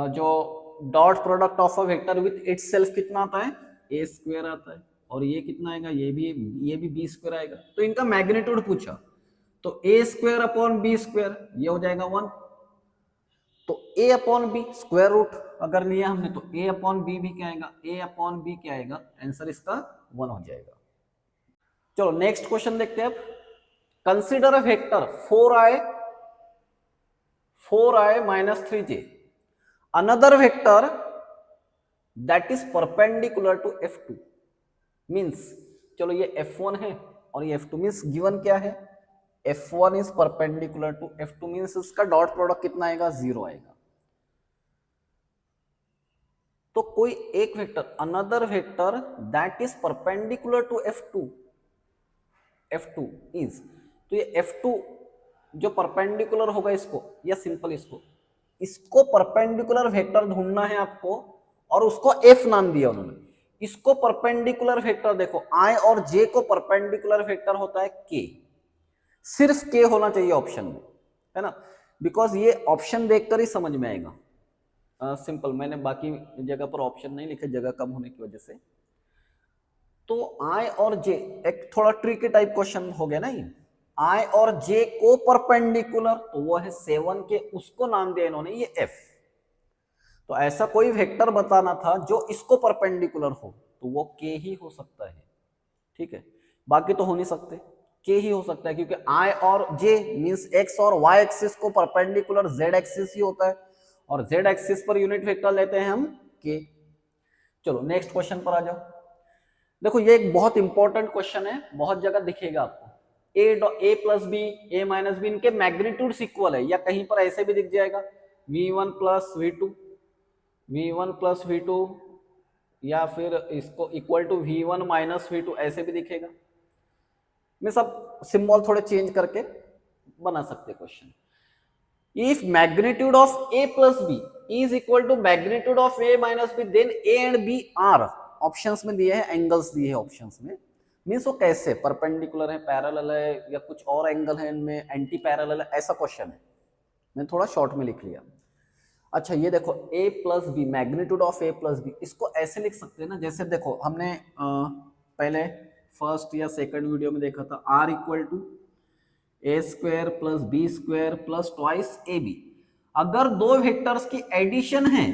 जो dot product of a vector with itself कितना आता है a स्क्वायर आता है और ये कितना आएगा ये भी b स्क्वायर आएगा। तो इनका मैग्नीट्यूड पूछा तो a square upon b square ये हो जाएगा 1 तो a upon b square root अगर लिया हमने तो a अपॉन b भी क्या आएगा a अपॉन b क्या आएगा आंसर इसका 1 हो जाएगा। चलो नेक्स्ट क्वेश्चन देखते हैं अब consider a vector 4i minus 3j another vector that is perpendicular to f2 means चलो ये f1 है और ये f2 मींस गिवन क्या है f1 is perpendicular to f2 means उसका डॉट प्रोडक्ट कितना आएगा 0 आएगा। तो कोई एक vector another vector that is perpendicular to f2 is तो ये f2 जो परपेंडिकुलर होगा इसको या सिंपल इसको परपेंडिकुलर वेक्टर ढूंढना है आपको और उसको f नाम दिया उन्होंने। इसको परपेंडिकुलर वेक्टर देखो, आई और जे को परपेंडिकुलर वेक्टर होता है के, सिर्फ के होना चाहिए ऑप्शन में, है ना, बिकॉज ये ऑप्शन देखकर ही समझ में आएगा। सिंपल, मैंने बाकी जगह पर ऑप्शन नहीं लिखे जगह कम होने की वजह से। तो आई और जे एक थोड़ा ट्रिकी टाइप क्वेश्चन हो गया ना ये। आई और जे को परपेंडिकुलर, तो वो है 7 के, उसको नाम दिया इन्होंने ये एफ। तो ऐसा कोई वेक्टर बताना था जो इसको परपेंडिकुलर हो, तो वो के ही हो सकता है, ठीक है, बाकी तो हो नहीं सकते, के ही हो सकता है, क्योंकि आई और जे मींस एक्स और वाई एक्सिस को परपेंडिकुलर जेड एक्सिस ही होता है, और Z axis per unit vector लेते हैं हम के। चलो नेक्स्ट क्वेश्चन पर आ जाओ। देखो ये एक बहुत इंपॉर्टेंट क्वेश्चन है, बहुत जगह दिखेगा आपको। ए प्लस बी, ए माइनस बी, इनके मैग्नीट्यूड्स इक्वल है, या कहीं पर ऐसे भी दिख जाएगा v1 plus v2, v1 plus v2, या फिर इसको equal to v1 minus v2, ऐसे भी दिखेगा। मैं सब सिंबल थोड़े चेंज करके बना सकते question. If magnitude of a plus b is equal to magnitude of a minus b, then a and b are, options में दिए हैं, एंगल्स दिए हैं ऑप्शंस में, मीन्स वो कैसे, परपेंडिकुलर है, पैरेलल है, या कुछ और एंगल है इनमें, एंटी पैरेलल है, ऐसा क्वेश्चन है, मैंने थोड़ा शॉर्ट में लिख लिया। अच्छा ये देखो a plus b, magnitude of a plus b, इसको ऐसे लिख सकते हैं ना, जैसे देखो हमने पहले फर्स्ट या सेकंड वीडियो में देखा था, r equal to a square plus B square plus twice A b. अगर दो वेक्टर्स की एडिशन है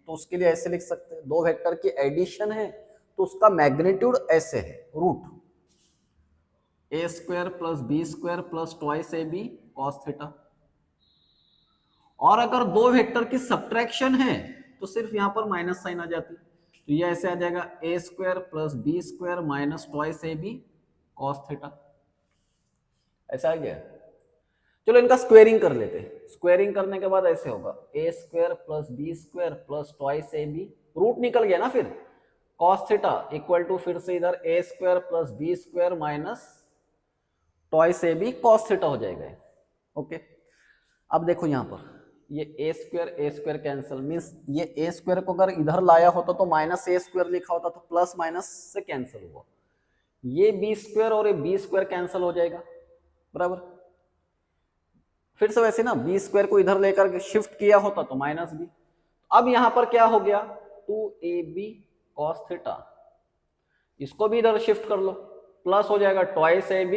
तो उसके लिए ऐसे लिख सकते हैं, दो वेक्टर की एडिशन है तो उसका मैग्नीट्यूड ऐसे है, root a square plus B square plus twice A B cos theta. और अगर दो वेक्टर की सब्ट्रैक्शन है तो सिर्फ यहां पर माइनस साइन आ जाती, तो ये ऐसे आ जाएगा A square plus B square minus twice A B cos theta, ऐसा आ गया। चलो इनका स्क्वेयरिंग कर लेते हैं, स्क्वेयरिंग करने के बाद ऐसे होगा A square plus B square plus twice A B, root निकल गया ना, फिर कॉस थीटा इक्वल टू फिर से इधर A square plus B square minus twice A B cos theta हो जाएगा। ओके, अब देखो यहां पर ये ए स्क्वायर कैंसिल, मीन्स ये ए स्क्वायर को अगर इधर लाया होता तो माइनस ए स्क्वायर लिखा होता, तो प्लस माइनस से कैंसिल हुआ, ये बी स्क्वायर और ये बी स्क्वायर कैंसिल हो जाएगा, बराबर। फिर से वैसे ना बी स्क्वायर को इधर लेकर शिफ्ट किया होता तो माइनस बी, अब यहां पर क्या हो गया 2ab cos थीटा, इसको भी इधर शिफ्ट कर लो, प्लस हो जाएगा ट्वाइस ab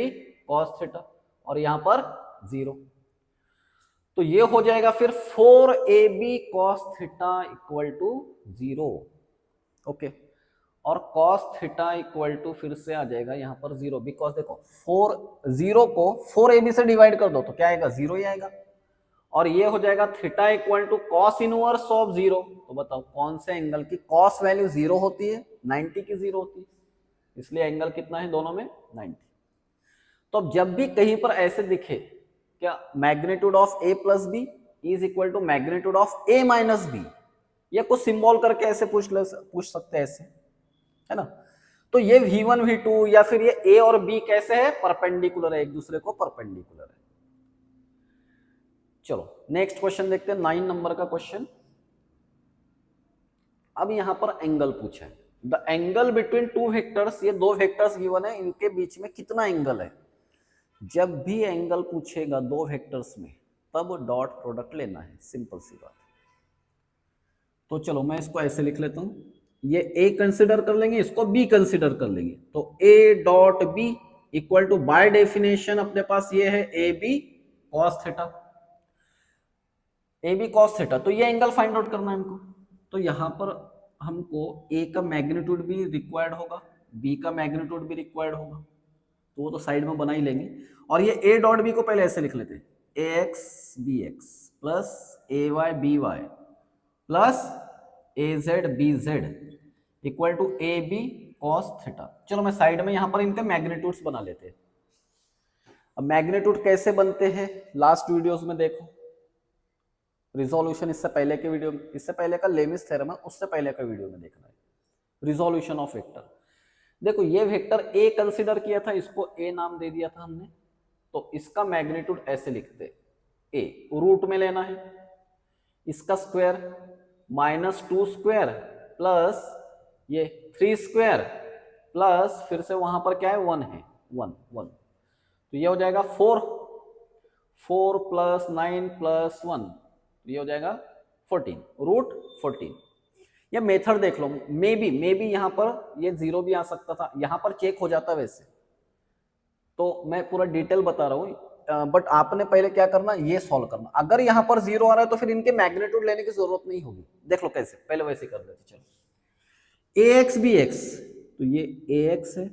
cos थीटा, और यहां पर 0, तो ये हो जाएगा फिर 4ab cos theta equal to 0। Okay, और cos थीटा इक्वल टू फिर से आ जाएगा यहाँ पर 0, बिकॉज देखो 0 को 4ab से डिवाइड कर दो तो क्या आएगा, 0 ही आएगा, और ये हो जाएगा theta equal to cos inverse of 0। तो बताओ कौन से एंगल की cos वैल्यू 0 होती है, 90 की 0 होती है, इसलिए एंगल कितना है दोनों में, 90। तो अब जब भी कहीं पर ऐसे दिखे क्या, magnitude of a plus b is equal to magnitude of a minus b, ये कुछ सिंबल करके ऐसे पूछ सकते हैं ऐसे, है ना। तो ये v1 v2 या फिर ये a और b कैसे है, परपेंडिकुलर है, एक दूसरे को परपेंडिकुलर है। चलो नेक्स्ट क्वेश्चन देखते हैं, 9 नंबर का क्वेश्चन। अब यहां पर एंगल पूछा है, the angle between two vectors, ये दो वेक्टर्स गिवन है, इनके बीच में कितना एंगल है। जब भी एंगल पूछेगा दो वेक्टर्स में तब डॉट प्रोडक्ट लेना है, सिंपल सी बात। तो चलो मैं इसको ऐसे लिख लेता हूं, ये a कंसिडर कर लेंगे, इसको b कंसिडर कर लेंगे, तो a dot b equal to by definition अपने पास ये है A B cos theta, A B cos theta. तो ये एंगल फाइंड आउट करना है हमको, तो यहां पर हमको a का मैग्नीट्यूड भी रिक्वायर्ड होगा, b का मैग्नीट्यूड भी रिक्वायर्ड होगा, तो वो तो साइड में बना ही लेंगे। और ये a डॉट b को पहले ऐसे लिख लेते हैं, ax bx plus ay by plus az bz equal to A B cos theta. चलो मैं साइड में यहां पर इनके मैग्नीट्यूड्स बना लेते हैं। अब मैग्नीट्यूड कैसे बनते हैं लास्ट वीडियोस में देखो, रिजोल्यूशन इससे पहले के वीडियो, इससे पहले का लेमिस थ्योरम है, उससे पहले का वीडियो में देखना है, रिजोल्यूशन ऑफ वेक्टर। देखो ये वेक्टर ए कंसिडर किया था, इसको ए नाम दे दिया था हमने, तो इसका मैग्नीट्यूड ऐसे लिखते, ए रूट में लेना है, इसका स्क्वायर -2 स्क्वायर प्लस ये 3 स्क्वायर प्लस फिर से वहां पर क्या है 1 है 1 1, तो ये हो जाएगा 4 4 प्लस 9 प्लस 1, तो ये हो जाएगा 14 रूट 14। या मेथड देख लो, मे बी यहाँ पर ये 0 भी आ सकता था, यहाँ पर चेक हो जाता वैसे, तो मैं पूरा डिटेल बता रहा हूँ, बट आपने पहले क्या करना, ये सॉल्व करना। अगर यहाँ पर 0 आ रहा है तो फिर इनके मैग्नीट्यूड लेने की जरूरत नहीं होगी। देख लो कैसे, पहले वैसे कर देते। चलो ax bx, तो ये ax है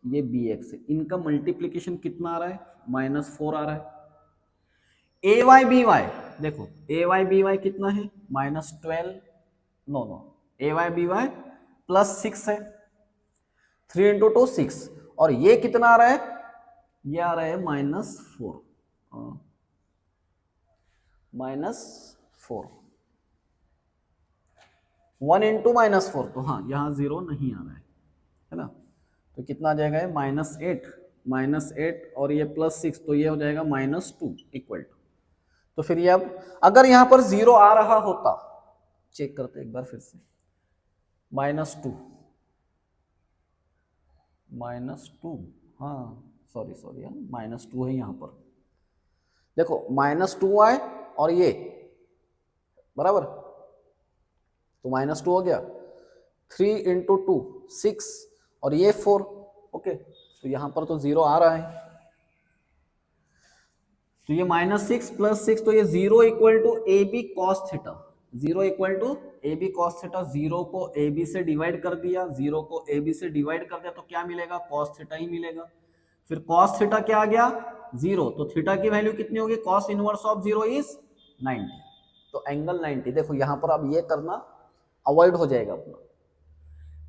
ये bx है, इनका मल्टीप्लीकेशन कितना आ रहा है -4 आ रहा है। ay by, देखो ay by कितना है -12, नो ay by +6 है, 3 × 2 6, और ये कितना आ रहा है, ये आ रहा है -4, -4, 1 × -4, तो हाँ यहाँ 0 नहीं आ रहा है ना, तो कितना आ जाएगा ये -8 और ये +6, तो ये हो जाएगा -2 इक्वल टू। तो फिर ये अब अगर यहाँ पर 0 आ रहा होता, चेक करते एक बार फिर से, -2 हाँ सॉरी -2 है यहाँ पर, देखो -2 आए और ये बराबर, तो -2 हो गया, 3 × 2 6 और ये 4, ओके, तो यहाँ पर तो 0 आ रहा है, तो ये -6 + 6, तो ये 0 equal to A B cos theta, 0 equal to A B cos theta, 0 को ए बी से डिवाइड कर दिया, 0 को ए बी से डिवाइड कर दिया तो क्या मिलेगा, कॉस थीटा ही मिलेगा। फिर कॉस थीटा क्या आ गया 0, तो थीटा की वैल्यू कितनी होगी, कॉस इनवर्स ऑफ 0 इज 90, तो एंगल 90। देखो यहाँ पर अब ये करना अवॉइड हो जाएगा अपना,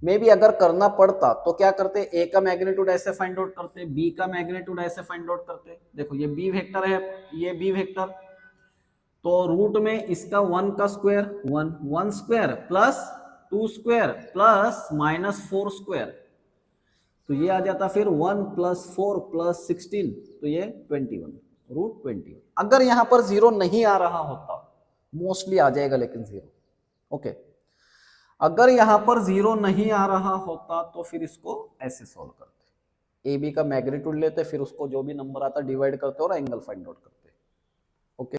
मे भी अगर करना पड़ता तो क्या करते, ए का मैग्नीट्यूड ऐसे फाइंड आउट करते, बी का मैग्नीट्यूड ऐसे फाइंड आउट करते। देखो ये बी वेक्टर है, ये बी वेक्टर, तो रूट में इसका 1 का square 1 square plus 2 square plus -4 square, तो ये आ जाता फिर 1 + 4 + 16, तो ये 21 रूट 21। अगर यहाँ पर 0 नहीं आ रहा होता, मोस्टली आ जाएगा लेकिन 0, ओके, अगर यहाँ पर 0 नहीं आ रहा होता तो फिर इसको ऐसे सॉल्व करते, ए बी का मैग्नीट्यूड लेते, फिर उसको जो भी नंबर आता डिवाइड करते और एंगल फाइंड आउट करते, ओके।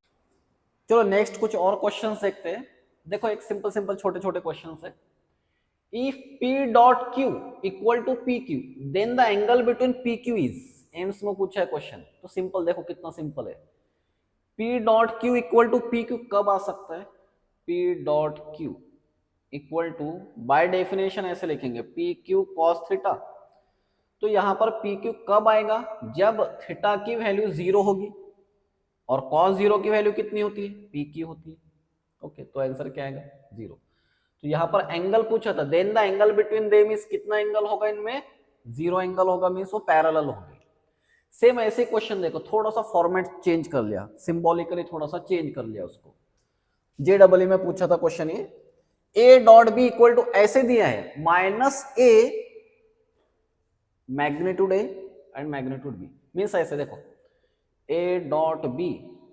चलो नेक्स्ट कुछ और क्वेश्चंस देखते हैं। देखो एक सिंपल छोटे छोटे क्वेश्चंस है। If P dot Q equal to PQ then the angle between PQ is, AIIMS में पूछा है क्वेश्चन, तो सिंपल देखो कितना सिंपल है। P dot Q equal to PQ कब आ सकता है, P dot Q equal to, by definition ऐसे लिखेंगे PQ cos थीटा, तो यहां पर PQ कब आएगा, जब थीटा की वैल्यू 0 होगी और cos 0 की वैल्यू कितनी होती है, PQ होती है, ओके, तो आंसर क्या आएगा 0। तो यहाँ पर एंगल पूछा था, then the angle between them is, कितना एंगल होगा इनमें, 0 एंगल होगा, मींस वो पैरेलल होंगे। सेम ऐसे क्वेश्चन देखो, थोड़ा सा फॉर्मेट चेंज कर लिया, सिंबॉलिकली थोड़ा सा चेंज कर लिया उसको। JEE में पूछा था क्वेश्चन ये, A dot B equal to ऐसे दिया है -A magnitude A and magnitude B, means ऐसे देखो A dot B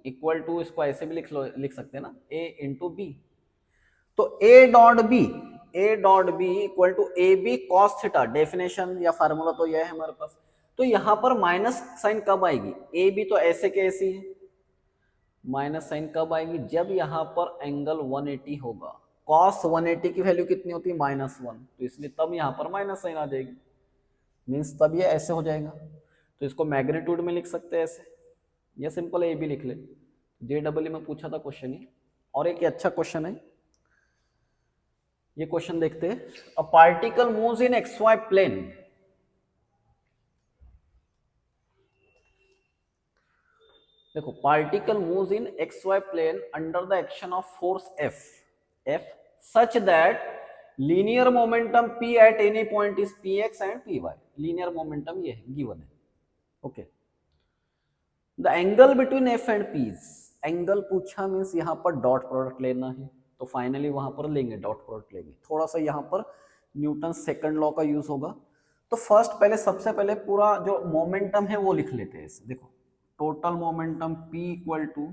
equal to, इसको ऐसे भी लिख सकते हैं ना, A इंटू बी, तो A dot B equal to A B cos theta, definition या फार्मूला तो यह है हमारे पास। तो यहां पर माइनस साइन कब आएगी, ए बी तो ऐसे के ऐसी है, माइनस साइन कब आएगी, जब यहां पर एंगल 180 होगा, कॉस 180 की वैल्यू कितनी होती है -1, तो इसलिए तब यहां पर माइनस साइन आ जाएगी, मीन्स तब ये ऐसे हो जाएगा, तो इसको मैग्नीट्यूड में लिख सकते हैं ऐसे, या सिंपल ए बी लिख ले। JEE में पूछा था क्वेश्चन ही। और एक अच्छा क्वेश्चन है, ये क्वेश्चन देखते हैं। A particle moves in XY plane, देखो particle moves in XY plane under the action of force F such that linear momentum P at any point is Px and Py, linear momentum ये है, given है, okay. The angle between F and P, angle पूछा means यहाँ पर dot product लेना है, तो finally वहां पर लेंगे डॉट प्रोडक्ट लेंगे, थोड़ा सा यहाँ पर न्यूटन सेकंड लॉ का यूज होगा। तो फर्स्ट पहले सबसे पहले पूरा जो मोमेंटम है वो लिख लेते हैं इसे, देखो total momentum P equal to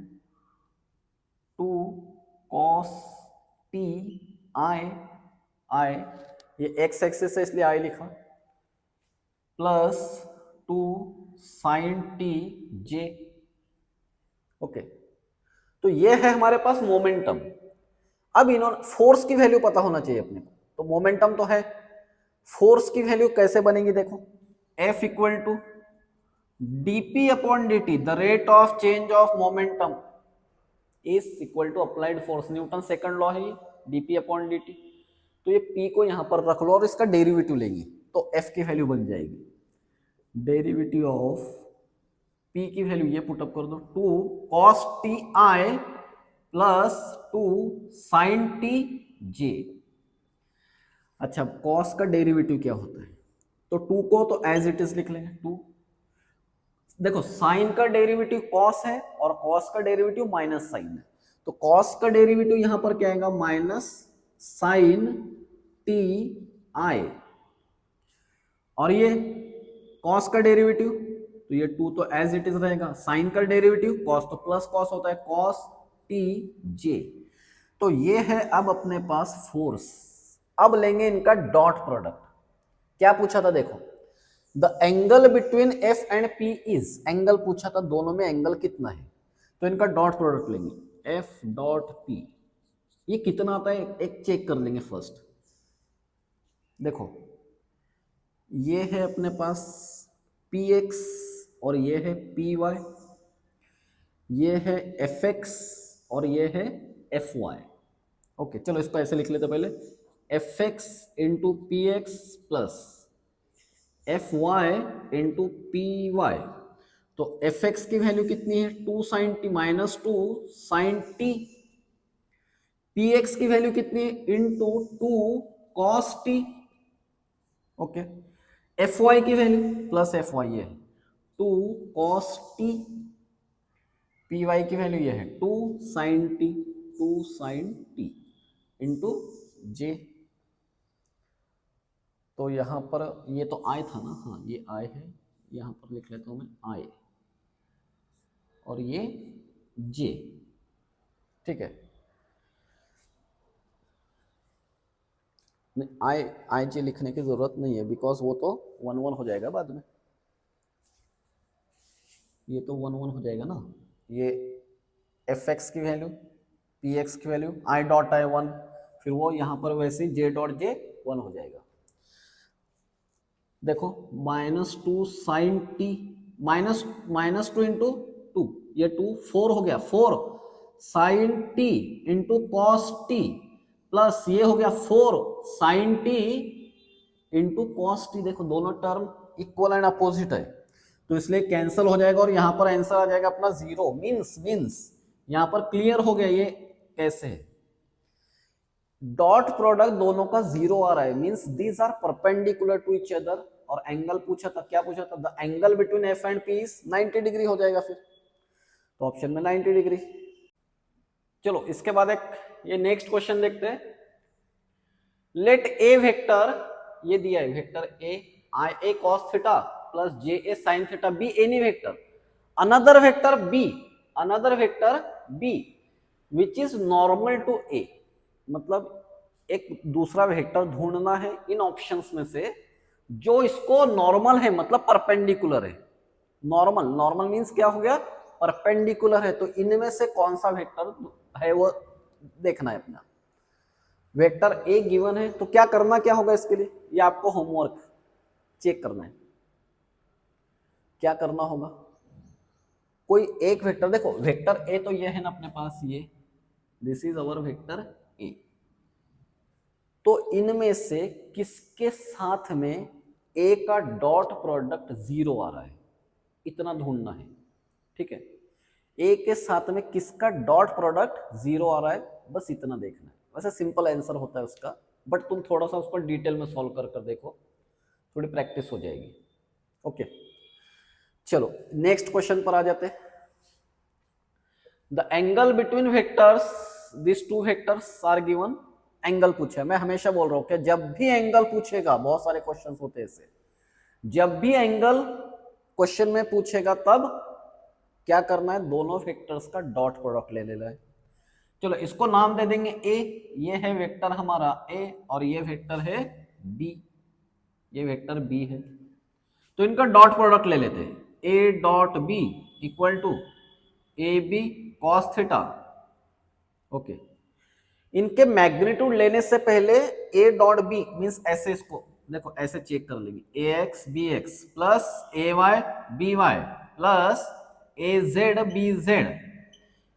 2 cos T I ये एक्स एक्सिस है इसलिए आई लिखा, plus 2 sine t j. Okay, तो ये है हमारे पास मोमेंटम। अब इन्होंने फोर्स की वैल्यू पता होना चाहिए अपने को, तो मोमेंटम तो है, फोर्स की वैल्यू कैसे बनेगी देखो, F equal to dp upon dt, the rate of change of momentum is equal to applied force, newton second law है ये, dp अपॉन dt। तो ये p को यहां पर रख लो और इसका डेरिवेटिव लेंगे, तो F की वैल्यू बन जाएगी, डेरिवेटिव ऑफ p की वैल्यू ये पुटअप कर दो, 2 cos ti plus 2 sin t j। अच्छा, cos का डेरिवेटिव क्या होता है, तो 2 को तो एज इट इज लिख लेंगे 2। देखो साइन का डेरिवेटिव cos है और cos का डेरिवेटिव माइनस साइन है, तो cos का डेरिवेटिव यहां पर क्या आएगा, माइनस साइन टी आई, और ये cos का डेरिवेटिव, तो ये 2 तो एज इट इज रहेगा, साइन का डेरिवेटिव cos तो प्लस cos होता है, cos टी जे। तो ये है अब अपने पास फोर्स। अब लेंगे इनका डॉट प्रोडक्ट। क्या पूछा था देखो, the angle between f and p is, angle पूछा था, दोनों में एंगल कितना है, तो इनका डॉट प्रोडक्ट लेंगे, एफ डॉट पी। ये कितना आता है एक चेक कर लेंगे फर्स्ट। देखो ये है अपने पास पी एक्स और ये है पी वाई, ये है एफ एक्स और ये है एफ वाई। ओके, चलो इसको ऐसे लिख लेते पहले, F X into P X plus F Y into P Y. तो एफ एक्स की वैल्यू कितनी है, 2 sine T minus 2 sine T, P X की वैल्यू कितनी है, into 2 cos T. Okay, F Y की वैल्यू प्लस एफ वाई है 2 cos T, P Y की वैल्यू ये है 2 sine T, 2 sine T into J. तो यहां पर ये तो आई था ना, हाँ ये आई है, यहां पर लिख लेता हूं मैं आई, और ये जे। ठीक है, आई आई जे लिखने की जरूरत नहीं है, बिकॉज वो तो 1 1 हो जाएगा बाद में, ये तो 1 1 हो जाएगा ना। ये एफ एक्स की वैल्यू, पी एक्स की वैल्यू, आई डॉट आई 1, फिर वो यहां पर वैसे जे डॉट जे 1 हो जाएगा। देखो minus 2 sine T, minus 2 into 2, ये 2 4 हो गया, 4 sine T into cos t, plus ये हो गया 4 sine T into cos t. देखो दोनों टर्म इक्वल एंड अपोजिट है, तो इसलिए कैंसिल हो जाएगा और यहां पर आंसर आ जाएगा अपना 0। मीन्स यहां पर क्लियर हो गया ये कैसे है, डॉट प्रोडक्ट दोनों का 0 आ रहा है, means these are perpendicular to each other. और एंगल पूछा था, क्या पूछा था, the angle between f and p is 90 degree हो जाएगा फिर, तो ऑप्शन में 90 डिग्री। चलो इसके बाद एक ये नेक्स्ट क्वेश्चन देखते हैं। लेट ए वेक्टर, ये दिया है vector A, I A cos theta plus J A sine theta B any vector, another vector B which is normal to A. मतलब एक दूसरा वेक्टर ढूंढना है इन ऑप्शंस में से जो इसको नॉर्मल है, मतलब परपेंडिकुलर है। नॉर्मल मींस क्या हो गया, परपेंडिकुलर है, तो इनमें से कौन सा वेक्टर है वो देखना है अपना। वेक्टर ए गिवन है, तो क्या करना क्या होगा इसके लिए, ये आपको होमवर्क चेक करना है। क्या करना होगा, कोई एक वेक्टर, देखो वेक्टर ए तो ये है ना अपने पास, ये this is our vector A, तो इनमें से किसके साथ में ए का डॉट प्रोडक्ट 0 आ रहा है, इतना ढूंढना है। ठीक है, ए के साथ में किसका डॉट प्रोडक्ट 0 आ रहा है, बस इतना देखना है। वैसे सिंपल आंसर होता है उसका, बट तुम थोड़ा सा उसको डिटेल में सॉल्व कर देखो, थोड़ी प्रैक्टिस हो जाएगी। ओके, चलो नेक्स्ट क्वेश्चन पर आ जाते हैं। The angle between vectors, this two vectors are given. Angle पूछा, मैं हमेशा बोल रहा हूं कि जब भी एंगल पूछेगा, बहुत सारे क्वेश्चंस होते हैं ऐसे, जब भी एंगल क्वेश्चन में पूछेगा तब क्या करना है, दोनों वेक्टर्स का डॉट प्रोडक्ट ले लेना है। चलो इसको नाम दे देंगे ए, ये है वेक्टर हमारा ए और ये वेक्टर है बी, ये वेक्टर बी है, तो इनका डॉट प्रोडक्ट ले लेते हैं, a dot B equal to A B cos theta. Okay, इनके मैग्नीट्यूड लेने से पहले ए डॉट बी मीन्स ऐसे, इसको देखो ऐसे चेक कर लेंगे, A x B x plus A Y B Y plus A Z B Z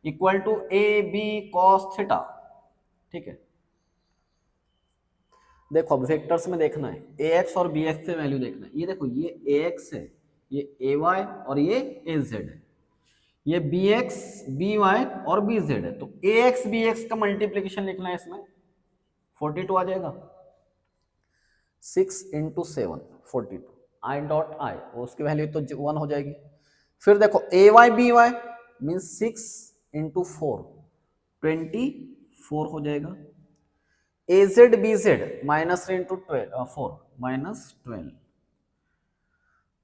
equal to A B cos theta. ठीक है, देखो अब वेक्टर्स में देखना है, ए एक्स और बी एक्स से वैल्यू देखना है। ये देखो, ये ए एक्स है, ये ए वाई और ये ए जेड है, ये बी एक्स बी वाई और बी जेड है। तो ए एक्स बी एक्स का मल्टीप्लीकेशन लिखना है, इसमें 42 आ जाएगा, 6 इंटू 7 42, आई डॉट आई, उसकी वैल्यू तो 1 हो जाएगी। फिर देखो A Y B Y means 6 इंटू 4 24 हो जाएगा, ए जेड बी जेड -3 इंटू 4 -12।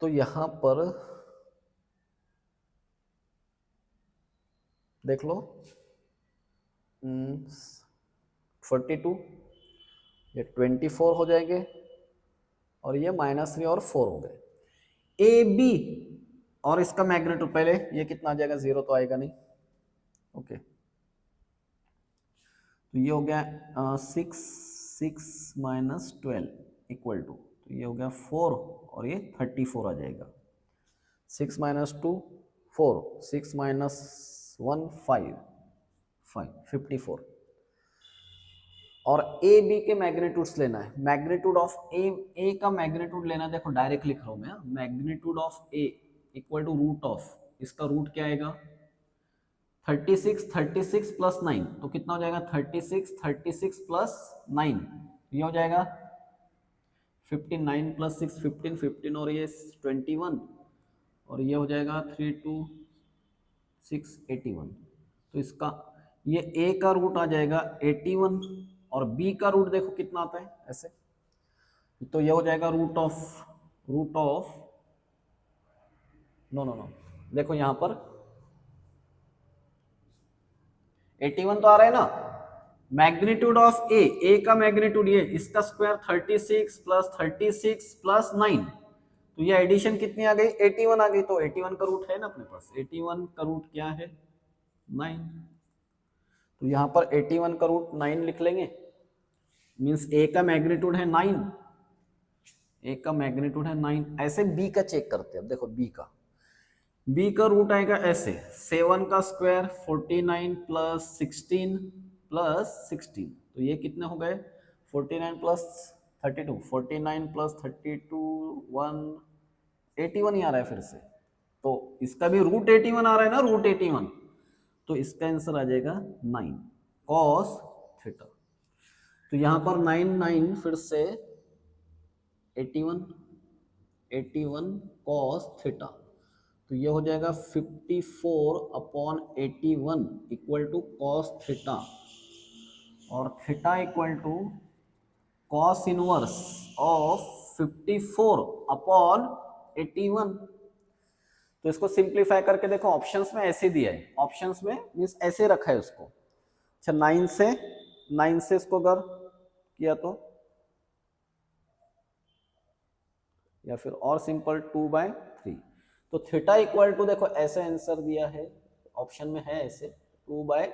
तो यहां पर देख लो 42, ये 24 हो जाएंगे और ये -3 और 4 हो गए। ए बी और इसका मैग्नीट्यूड पहले ये कितना आ जाएगा, 0 तो आएगा नहीं। ओके, तो ये हो गया 6 -12 इक्वल टू, तो ये हो गया 4 और ये 34 आ जाएगा। 6 - 2 4, 6 - 1 5 54। और ए बी के मैग्नीट्यूड्स लेना है, मैग्नीट्यूड ऑफ ए का मैग्नीट्यूड लेना है। देखो डायरेक्ट लिख रहा हूं मैं, magnitude of a equal to root of, इसका रूट क्या आएगा 36 36 प्लस 9, तो कितना हो जाएगा 36 प्लस 9, ये हो जाएगा 59 प्लस 6 15 15 और ये 21 और ये हो जाएगा 3 2 6 81। तो इसका ये ए का रूट आ जाएगा 81 और बी का रूट देखो कितना आता है ऐसे, तो ये हो जाएगा रूट ऑफ नो देखो यहां पर 81 तो आ रहा है ना, मैग्नीट्यूड ऑफ ए का मैग्नीट्यूड ये, इसका स्क्वायर 36 प्लस 36 प्लस 9, तो ये एडिशन कितनी आ गई 81 आ गई। तो 81 का रूट है ना अपने पास, 81 का रूट क्या है 9, तो यहां पर 81 का रूट 9 लिख लेंगे, मींस ए का मैग्नीट्यूड है 9, ए का मैग्नीट्यूड है 9। ऐसे बी का चेक करते हैं, देखो बी का रूट आएगा ऐसे, 7 का स्क्वायर 49 प्लस 16 प्लस 16, तो ये कितने हो गए 49 प्लस 32, 49 प्लस 32 81 ही आ रहा है फिर से, तो इसका भी रूट 81 आ रहा है ना, रूट 81, तो इसका आंसर आ जाएगा 9 कॉस थीटा। तो यहां पर 9 फिर से 81 कॉस थीटा, तो ये हो जाएगा 54/81 इक्वल टू कॉस थीटा, और theta equal to cos inverse of 54/81। तो इसको सिंप्लीफाई करके देखो, ऑप्शंस में ऐसे दिया है, ऑप्शंस में मींस ऐसे रखा है उसको। अच्छा 9 से इसको अगर किया तो, या फिर और सिंपल 2/3, तो थीटा इक्वल टू देखो ऐसे आंसर दिया है, ऑप्शन में है ऐसे 2/3,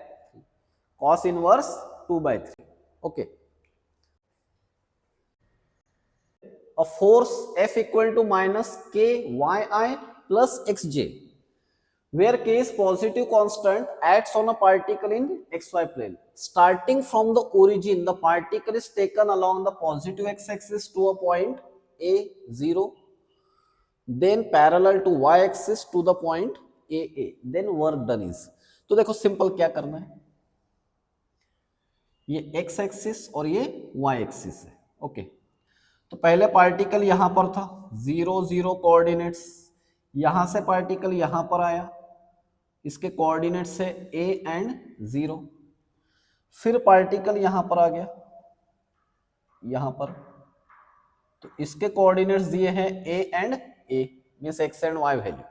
cos inverse 2/3। Okay, a force F equal to minus KYI plus XJ, where K is positive constant, acts on a particle in XY plane. Starting from the origin, the particle is taken along the positive x-axis to a point A0, then parallel to y-axis to the point AA, then work done is. तो देखो simple क्या करना है, ये x-axis और ये y-axis है। Okay, तो पहले पार्टिकल यहां पर था 0 0 कोऑर्डिनेट्स, यहां से पार्टिकल यहां पर आया, इसके कोऑर्डिनेट्स है a एंड 0, फिर पार्टिकल यहां पर आ गया यहां पर, तो इसके कोऑर्डिनेट्स दिए हैं a and a means x and y value.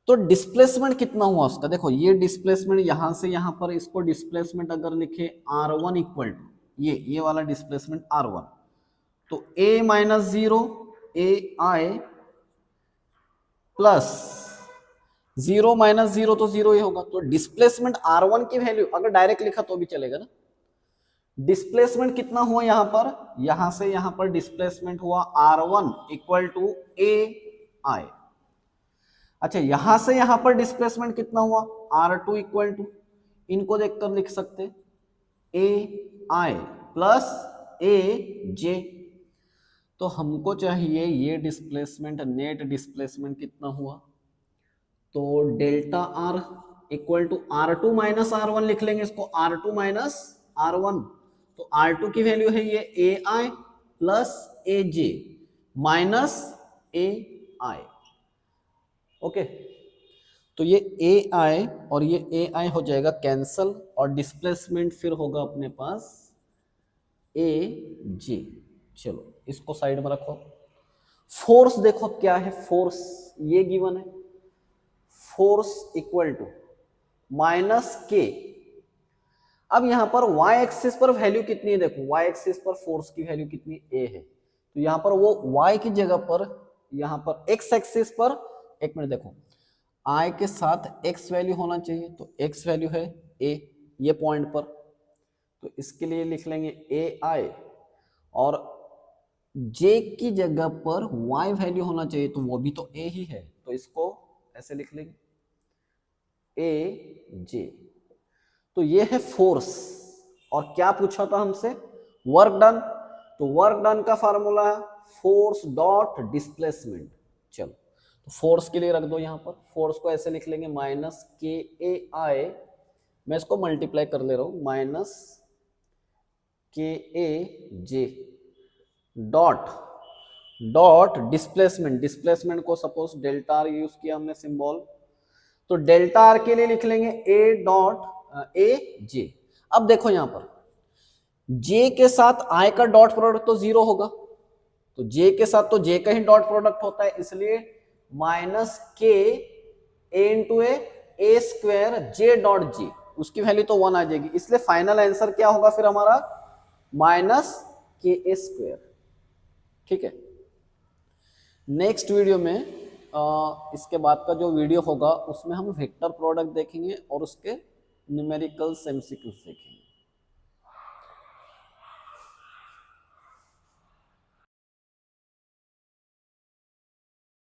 तो डिस्प्लेसमेंट कितना हुआ उसका, देखो ये डिस्प्लेसमेंट यहां से यहां पर, इसको डिस्प्लेसमेंट अगर लिखे r1 इक्वल टू ये वाला डिस्प्लेसमेंट r1, तो a minus 0 A I plus 0 minus 0 तो 0 ही होगा। तो डिस्प्लेसमेंट r1 की वैल्यू अगर डायरेक्ट लिखा तो भी चलेगा ना। डिस्प्लेसमेंट कितना हुआ यहां पर, यहां से यहां पर डिस्प्लेसमेंट हुआ r1 इक्वल टू ए आई। अच्छा यहां से यहां पर डिस्प्लेसमेंट कितना हुआ r2 इक्वल टू, इनको देखकर लिख सकते ए आई प्लस ए जे। तो हमको चाहिए ये डिस्प्लेसमेंट, नेट डिस्प्लेसमेंट कितना हुआ, तो delta r equal to r2 minus r1 लिख लेंगे इसको, r2 माइनस r1। तो r2 की वैल्यू है ये ए आई प्लस ए जे माइनस ए आई। ओके, तो ये ए आई और ये ए आई हो जाएगा कैंसल, और डिस्प्लेसमेंट फिर होगा अपने पास ए जे। चलो इसको साइड में रखो। फोर्स देखो क्या है, फोर्स ये गिवन है, फोर्स इक्वल टू माइनस के। अब यहां पर y एक्सिस पर वैल्यू कितनी है, देखो y एक्सिस पर फोर्स की वैल्यू कितनी a है, तो यहां पर वो y की जगह पर, यहां पर x एक्सिस पर, एक मिनट देखो i के साथ x वैल्यू होना चाहिए, तो x वैल्यू है a ये पॉइंट पर, तो इसके लिए लिख लेंगे ai, और j की जगह पर y वैल्यू होना चाहिए, तो वो भी तो a ही है, तो इसको ऐसे लिख लेंगे ए जे। तो ये है फोर्स, और क्या पूछा था हमसे, वर्क डन। तो वर्क डन का फार्मूला है फोर्स डॉट डिस्प्लेसमेंट। चलो तो फोर्स के लिए रख दो यहां पर, फोर्स को ऐसे लिख लेंगे माइनस के ए आई, मैं इसको मल्टीप्लाई कर ले रहा हूं, minus K A J dot dot displacement, displacement को सपोज डेल्टा आर यूज किया हमने सिंबल, तो डेल्टा आर के लिए लिख लेंगे ए डॉट ए जे। अब देखो यहां पर जे के साथ आई का डॉट प्रोडक्ट तो जीरो होगा, तो जे के साथ तो जे का ही डॉट प्रोडक्ट होता है, इसलिए माइनस के ए इंटू ए स्क्वायर जे डॉट जे, उसकी वैल्यू तो 1 आ जाएगी, इसलिए फाइनल आंसर क्या होगा फिर हमारा माइनस के ए स्क्वायर। ठीक है, नेक्स्ट वीडियो में इसके बाद का जो वीडियो होगा उसमें हम वेक्टर प्रोडक्ट देखेंगे और उसके न्यूमेरिकल एमसीक्यूज देखेंगे।